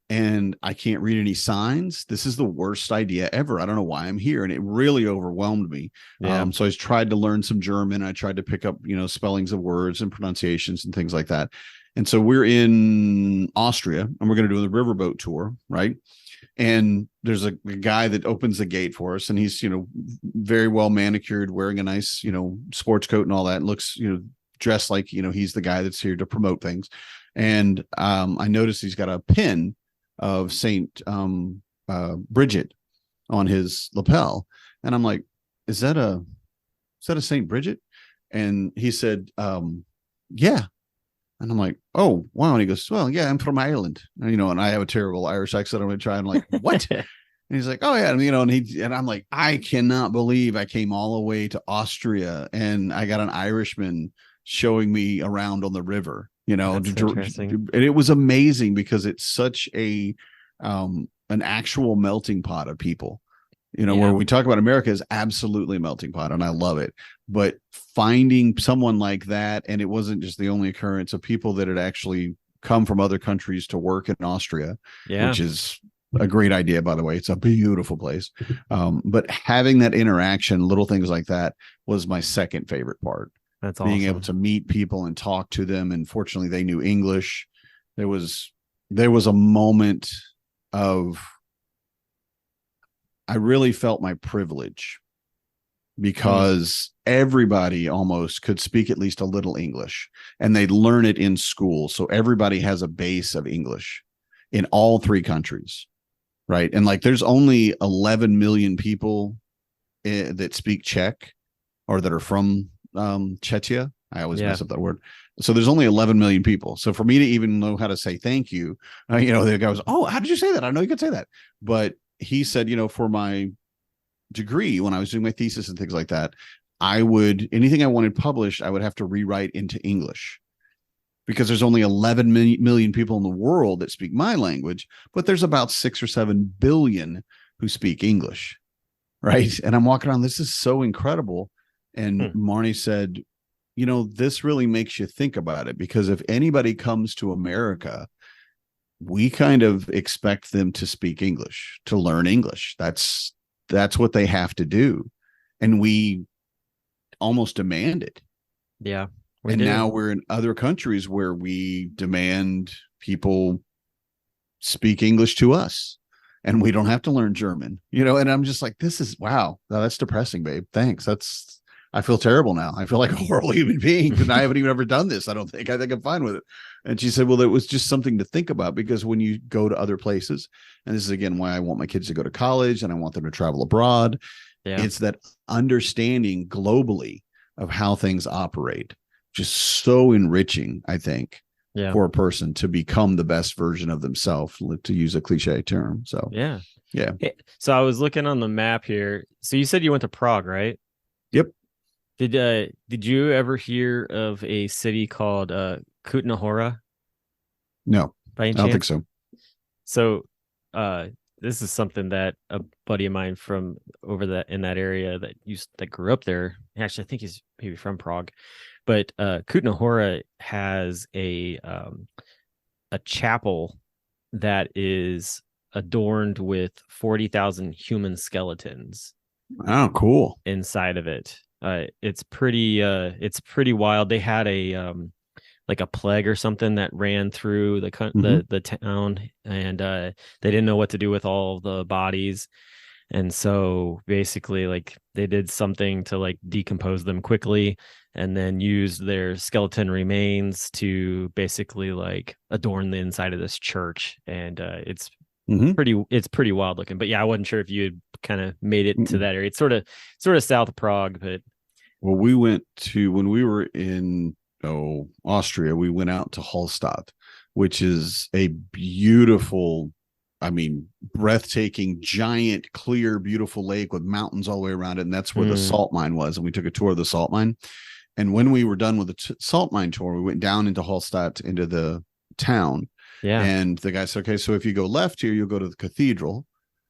and I can't read any signs. This is the worst idea ever. I don't know why I'm here. And it really overwhelmed me. Yeah. So I tried to learn some German. I tried to pick up, spellings of words and pronunciations and things like that. And so we're in Austria and we're going to do the riverboat tour, right? And there's a guy that opens the gate for us, and he's, very well manicured, wearing a nice, sports coat and all that. Looks, dressed like, he's the guy that's here to promote things. And I noticed he's got a pin of Saint Bridget on his lapel, and I'm like, is that a Saint Bridget? And he said, yeah. And I'm like, oh wow. And he goes, well, yeah, I'm from Ireland, and I have a terrible Irish accent. I'm gonna try. I'm like, what? And he's like, oh yeah, and I'm like, I cannot believe I came all the way to Austria and I got an Irishman showing me around on the river. And it was amazing because it's such an actual melting pot of people, where we talk about America is absolutely a melting pot, and I love it. But finding someone like that, and it wasn't just the only occurrence of people that had actually come from other countries to work in Austria, which is a great idea, by the way. It's a beautiful place. But having that interaction, little things like that, was my second favorite part. That's awesome. Being able to meet people and talk to them. And fortunately, they knew English. There was a moment of, I really felt my privilege because everybody almost could speak at least a little English, and they'd learn it in school. So everybody has a base of English in all three countries. Right. And like, there's only 11 million people that speak Czech or that are from Czechia. I always mess up that word. So there's only 11 million people. So for me to even know how to say thank you, the guy goes, oh, how did you say that? I know you could say that. But he said, for my degree, when I was doing my thesis and things like that, anything I wanted published, I would have to rewrite into English, because there's only 11 million people in the world that speak my language, but there's about 6 or 7 billion who speak English. Right. And I'm walking around, this is so incredible. And Marnie said, this really makes you think about it, because if anybody comes to America, we kind of expect them to speak English, to learn English. That's what they have to do. And we almost demand it. Yeah. Now we're in other countries where we demand people speak English to us, and we don't have to learn German, and I'm just like, this is, wow, that's depressing, babe. Thanks. I feel terrible now. I feel like a horrible human being, and I haven't even ever done this. I think I'm fine with it. And she said, well, it was just something to think about, because when you go to other places, and this is again why I want my kids to go to college and I want them to travel abroad. Yeah. It's that understanding globally of how things operate. Just so enriching, I think, for a person to become the best version of themselves, to use a cliche term. So, yeah. So I was looking on the map here. So you said you went to Prague, right? Yep. Did you ever hear of a city called Kutná Hora? No, I don't think so. So this is something that a buddy of mine from in that area that grew up there. Actually, I think he's maybe from Prague. But Kutná Hora has a chapel that is adorned with 40,000 human skeletons. Oh, cool! Inside of it, it's pretty wild. They had like a plague or something that ran through the town, and they didn't know what to do with all the bodies. And so basically, like, they did something to like decompose them quickly, and then used their skeleton remains to basically like adorn the inside of this church. And it's pretty wild looking. But yeah, I wasn't sure if you had kind of made it to that area. It's sort of south of Prague. But well, we went to, when we were in Austria, we went out to Hallstatt, which is a beautiful, breathtaking, giant, clear, beautiful lake with mountains all the way around it. And that's where the salt mine was. And we took a tour of the salt mine. And when we were done with the salt mine tour, we went down into Hallstatt, into the town. Yeah. And the guy said, okay, so if you go left here, you'll go to the cathedral,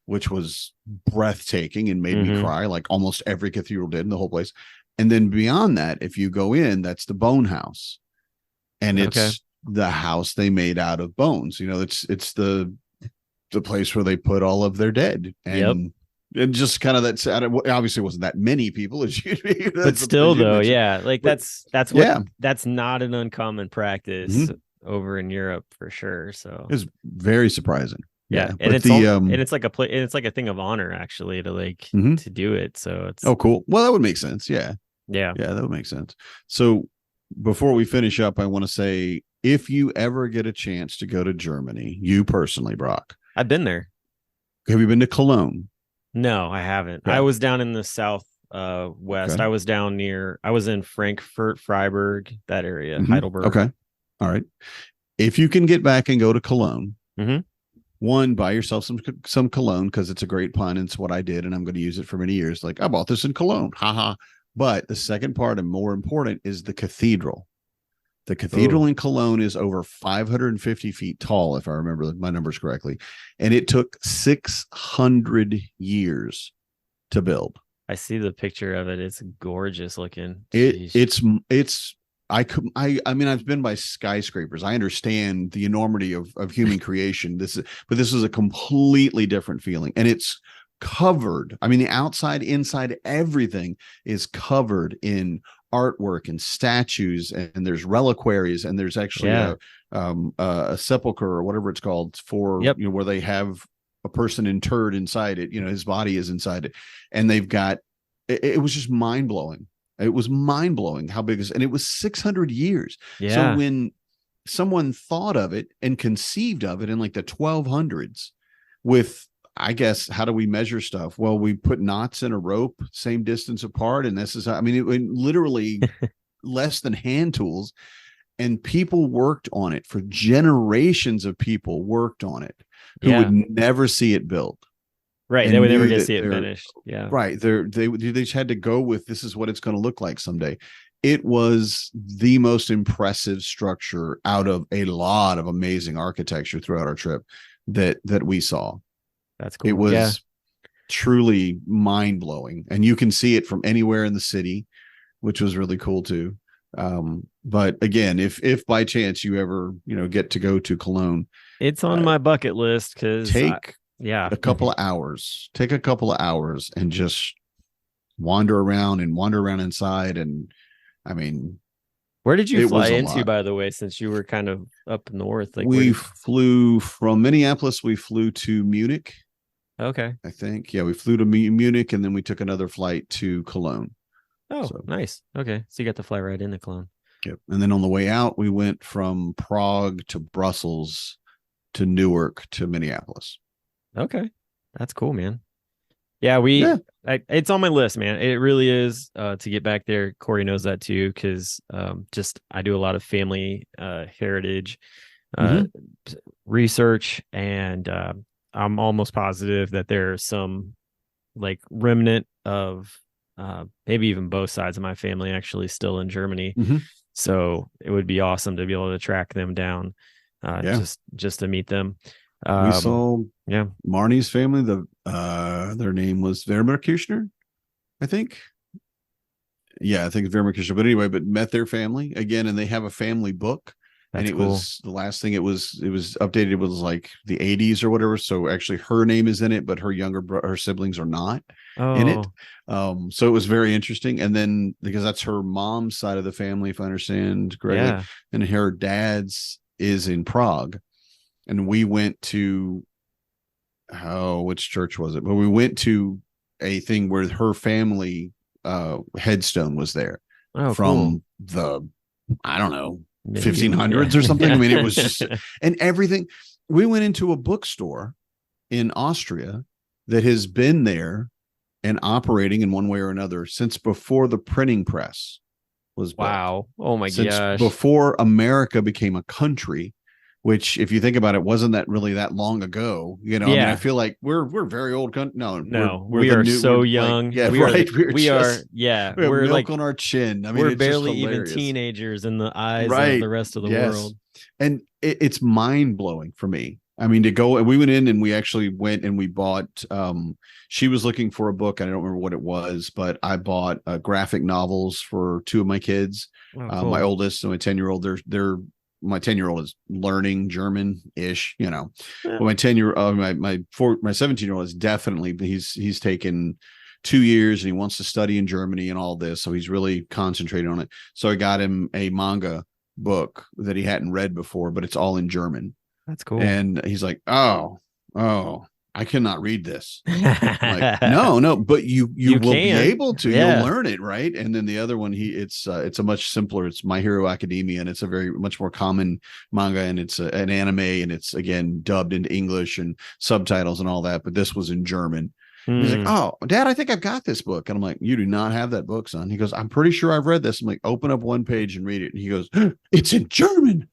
which was breathtaking and made me cry, like almost every cathedral did in the whole place. And then beyond that, if you go in, that's the bone house. And it's the house they made out of bones. You know, it's the place where they put all of their dead. And and just kind of that's obviously wasn't that many people as you, but still though, like that's not an uncommon practice over in Europe for sure. So it's very surprising. Yeah, and it's like a thing of honor actually to like to do it. So it's cool. Well, that would make sense. Yeah, that would make sense. So before we finish up, I want to say, if you ever get a chance to go to Germany, you personally, Brock, I've been there. Have you been to Cologne? No, I haven't. Okay. I was down in the south west. I was in Frankfurt, Freiburg, that area, Heidelberg. Okay. All right. If you can get back and go to Cologne, one, buy yourself some cologne, because it's a great pun. It's what I did, and I'm going to use it for many years. Like, I bought this in Cologne. Haha. But the second part, and more important, is the cathedral. The cathedral in Cologne is over 550 feet tall, if I remember my numbers correctly. And it took 600 years to build. I see the picture of it. It's gorgeous looking. I mean, I've been by skyscrapers. I understand the enormity of human creation. This is a completely different feeling. And it's covered. I mean, the outside, inside, everything is covered in artwork and statues, and there's reliquaries, and there's actually a sepulcher or whatever it's called for where they have a person interred inside it. You know, his body is inside it, and they've got. It was just mind blowing. It was mind blowing how big it is, and it was 600 years. Yeah. So when someone thought of it and conceived of it in like the 1200s, with, I guess, how do we measure stuff? Well, we put knots in a rope, same distance apart. And this is, I mean, it literally less than hand tools, and people worked on it for generations of people worked on it who would never see it built. Right. They would never get to see it finished. Yeah. Right. They just had to go with, this is what it's going to look like someday. It was the most impressive structure out of a lot of amazing architecture throughout our trip that we saw. That's cool. It was truly mind blowing, and you can see it from anywhere in the city, which was really cool too. But again, if by chance you ever, get to go to Cologne, it's on my bucket list, because take a couple of hours, and just wander around inside. And I mean, where did you fly into, by the way, since you were kind of up north? Like, we flew from Minneapolis. We flew to Munich. Okay. I think. Yeah, we flew to Munich, and then we took another flight to Cologne. Oh, nice. Okay. So you got to fly right into Cologne. Yep. And then on the way out, we went from Prague to Brussels to Newark to Minneapolis. Okay. That's cool, man. Yeah, it's on my list, man. It really is, to get back there. Corey knows that too, because I do a lot of family heritage research, and I'm almost positive that there's some like remnant of maybe even both sides of my family actually still in Germany. So it would be awesome to be able to track them down, just to meet them. We saw Marnie's family. Their name was Wehrmacht-Kirchner, I think. Yeah, I think it's Wehrmacht-Kirchner. But anyway, met their family again, and they have a family book. That's cool. Was the last thing it was updated. It was like the 80s or whatever. So actually her name is in it, but her siblings are not in it. So it was very interesting. And then, because that's her mom's side of the family, if I understand correctly, and her dad's is in Prague. And we went to, which church was it? But we went to a thing where her family headstone was there from the, I don't know, 1500s or something. I mean, it was just, and everything. We went into a bookstore in Austria that has been there and operating in one way or another since before the printing press was built. Wow. Oh my gosh. Before America became a country, which, if you think about it, wasn't that really that long ago. I mean, I feel like we're very old country. No, we are so young. Like, we are we're like on our chin. I mean, we're barely even teenagers in the eyes of the rest of the world. And it's mind blowing for me I mean, to go, and we went in and we actually went and we bought, she was looking for a book. I don't remember what it was, but I bought graphic novels for two of my kids. Oh, cool. My oldest and my 10-year-old, my 10-year-old is learning German ish, you know, but my 10-year-old, my 17-year-old is definitely, he's taken 2 years and he wants to study in Germany and all this. So he's really concentrated on it. So I got him a manga book that he hadn't read before, but it's all in German. That's cool. And he's like, oh, I cannot read this. Like, no, but you will be able to. Yeah. You'll learn it, right? And then the other one, it's a much simpler. It's My Hero Academia, and it's a very much more common manga, and it's an anime, and it's again dubbed into English and subtitles and all that. But this was in German. He's like, oh, Dad, I think I've got this book. And I'm like, you do not have that book, son. He goes, I'm pretty sure I've read this. I'm like, open up one page and read it. And he goes, it's in German.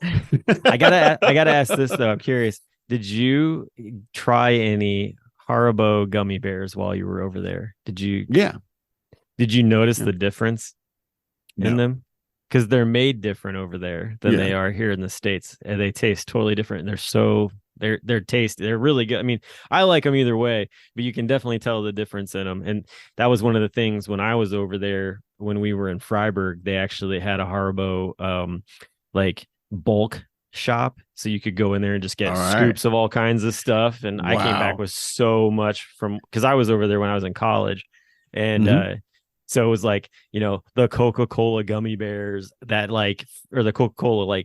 I gotta ask this though. I'm curious. Did you try any Haribo gummy bears while you were over there? Did you? Yeah. Did you notice the difference in them? Because they're made different over there than they are here in the States, and they taste totally different. And they're tasty. They're really good. I mean, I like them either way, but you can definitely tell the difference in them. And that was one of the things when I was over there, when we were in Freiburg, they actually had a Haribo like bulk shop, so you could go in there and just get scoops of all kinds of stuff. And I came back with so much because I was over there when I was in college, and so it was like, you know, the Coca-Cola gummy bears that or the Coca-Cola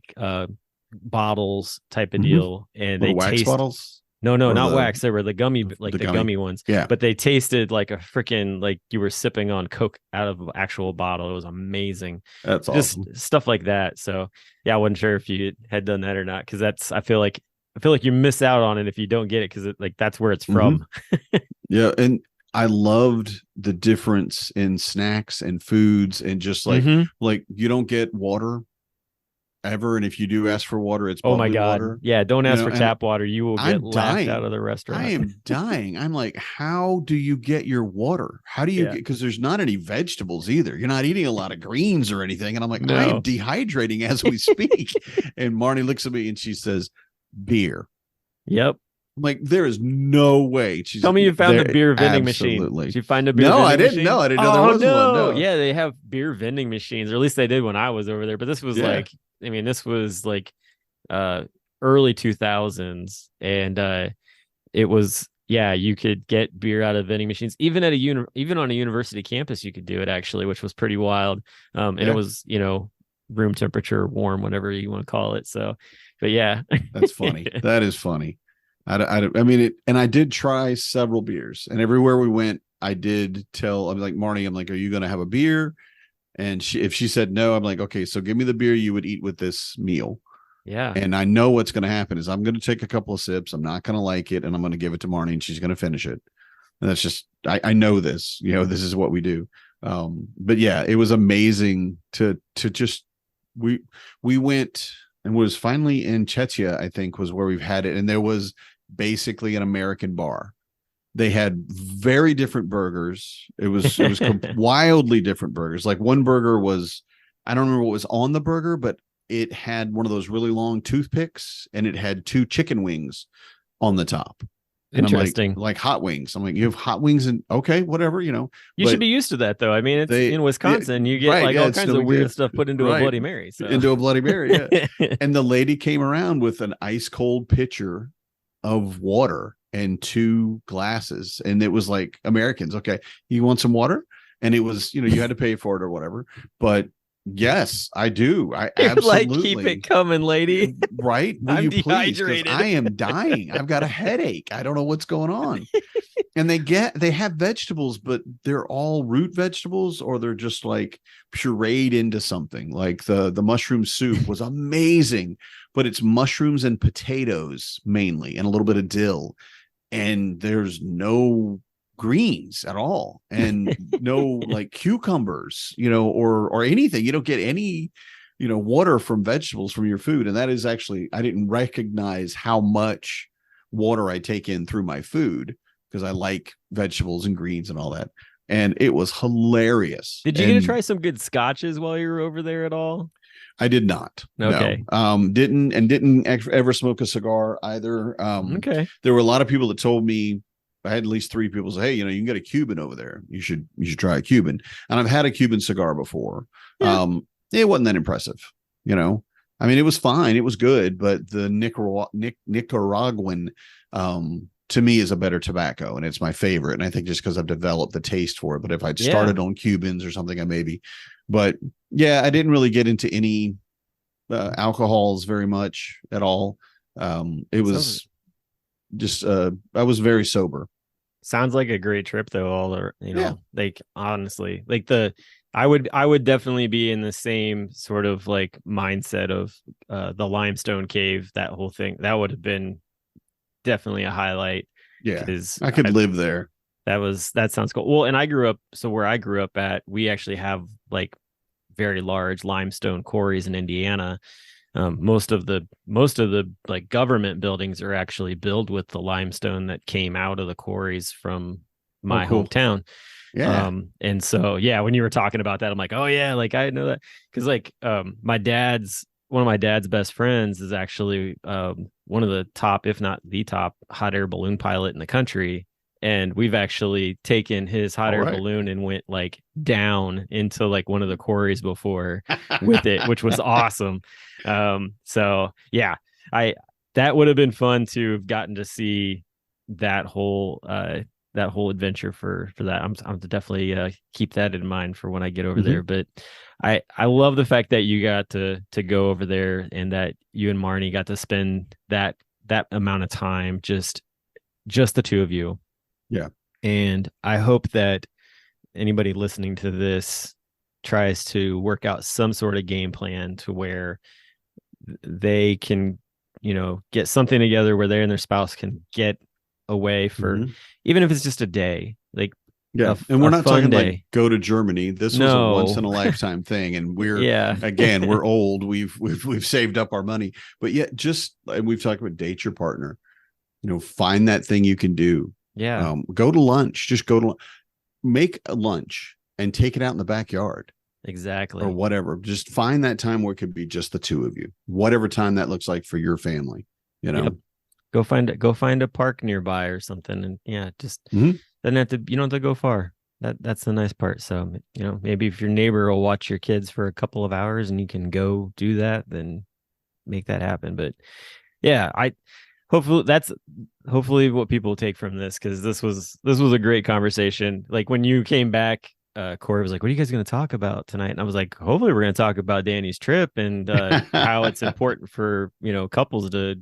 bottles type of deal, and they wax bottles. No, not wax. They were the gummy, the gummy ones. Yeah, but they tasted like a freaking you were sipping on Coke out of an actual bottle. It was amazing. That's just awesome. Stuff like that. So yeah, I wasn't sure if you had done that or not, because I feel like you miss out on it if you don't get it, because that's where it's from. Yeah, and I loved the difference in snacks and foods, and just like you don't get water ever, and if you do ask for water, it's oh my god water. Yeah, don't ask for tap water. You will get laughed out of the restaurant. I am dying. I'm like, how do you get your water? How do you get, because there's not any vegetables either. You're not eating a lot of greens or anything. And I'm like, I am dehydrating as we speak. And Marnie looks at me and she says, beer. Yep. I'm like, there is no way. Tell me you found the beer vending machine. Did you find a beer vending machine? No, I didn't know there was one. No. Yeah, they have beer vending machines, or at least they did when I was over there. But this was this was early 2000s, and it was you could get beer out of vending machines, even at even on a university campus. You could do it actually, which was pretty wild. And it was room temperature, warm, whatever you want to call it. So, but yeah, that's funny. That is funny. I mean, and I did try several beers, and everywhere we went, I did tell, I'm like, Marnie, I'm like, are you going to have a beer? And if she said no, I'm like, okay, so give me the beer you would eat with this meal. Yeah. And I know what's going to happen is I'm going to take a couple of sips. I'm not going to like it, and I'm going to give it to Marnie, and she's going to finish it. And that's just, I know this, this is what we do. But yeah, it was amazing to just, we went and was finally in Czechia, I think was where we've had it. And there was basically an American bar. They had very different burgers. It was wildly different burgers. Like one burger was, I don't remember what was on the burger, but it had one of those really long toothpicks, and it had 2 chicken wings on the top. And interesting. I'm like hot wings. I'm like, you have hot wings, and okay, whatever, You should be used to that, though. I mean, it's in Wisconsin. You get all kinds of weird stuff put into a Bloody Mary. So. Into a Bloody Mary, yeah. And the lady came around with an ice cold pitcher of water and 2 glasses, and it was like, Americans, okay, you want some water? And it was, you had to pay for it or whatever. But yes, I do. I absolutely keep it coming, lady. Right? Will you dehydrated. Please? I am dying. I've got a headache. I don't know what's going on. And they have vegetables, but they're all root vegetables, or they're just like pureed into something. Like the mushroom soup was amazing, but it's mushrooms and potatoes mainly, and a little bit of dill. And there's no greens at all, and no cucumbers, or anything. You don't get any, water from vegetables from your food. And that is actually, I didn't recognize how much water I take in through my food, because I like vegetables and greens and all that. And it was hilarious. Did you get to try some good scotches while you were over there at all? I did not. Okay. No. Didn't ever smoke a cigar either. Okay. There were a lot of people that told me, I had at least 3 people say, hey, you can get a Cuban over there. You should try a Cuban. And I've had a Cuban cigar before. Yeah. It wasn't that impressive. I mean, it was fine. It was good, but the Nicaraguan, to me, is a better tobacco, and it's my favorite. And I think just because I've developed the taste for it. But if I'd started on Cubans or something, I maybe. But yeah, I didn't really get into any alcohols very much at all. It was just I was very sober. Sounds like a great trip though. Like honestly, like I would definitely be in the same sort of like mindset of the Limestone Cave, that whole thing. That would have been definitely a highlight. Yeah, I could live there. That sounds cool. Well, and where I grew up at, we actually have like very large limestone quarries in Indiana. Most of the like government buildings are actually built with the limestone that came out of the quarries from my hometown. Yeah. And so, when you were talking about that, I'm like, oh yeah, like I know that. Cause like, one of my dad's best friends is actually, one of the top, if not the top hot air balloon pilot in the country. And we've actually taken his hot air balloon and went like down into like one of the quarries before with it, which was awesome. So yeah, that would have been fun to have gotten to see that whole adventure for that. I'm definitely keep that in mind for when I get over there. But I love the fact that you got to go over there and that you and Marnie got to spend that amount of time, just the two of you. Yeah. And I hope that anybody listening to this tries to work out some sort of game plan to where they can, get something together where they and their spouse can get away for, even if it's just a day, like, and we're not talking like go to Germany. This was a once in a lifetime thing. And we're, again, we're old. We've saved up our money, but yet and we've talked about date your partner, find that thing you can do. Yeah. Go to lunch, make a lunch and take it out in the backyard. Exactly. Or whatever. Just find that time where it could be just the two of you, whatever time that looks like for your family, Yep. Go find a park nearby or something. And just you don't have to go far. That's the nice part. So, maybe if your neighbor will watch your kids for a couple of hours and you can go do that, then make that happen. But yeah, hopefully what people take from this, because this was a great conversation. Like when you came back, Corey was like, what are you guys going to talk about tonight? And I was like, hopefully we're going to talk about Danny's trip and how it's important for couples to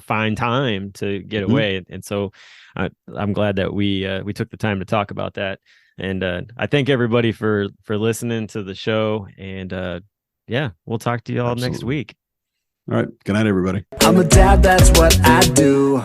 find time to get away. And so I'm glad that we took the time to talk about that. And I thank everybody for listening to the show. And we'll talk to you all next week. All right. Good night, everybody. I'm a dad, that's what I do.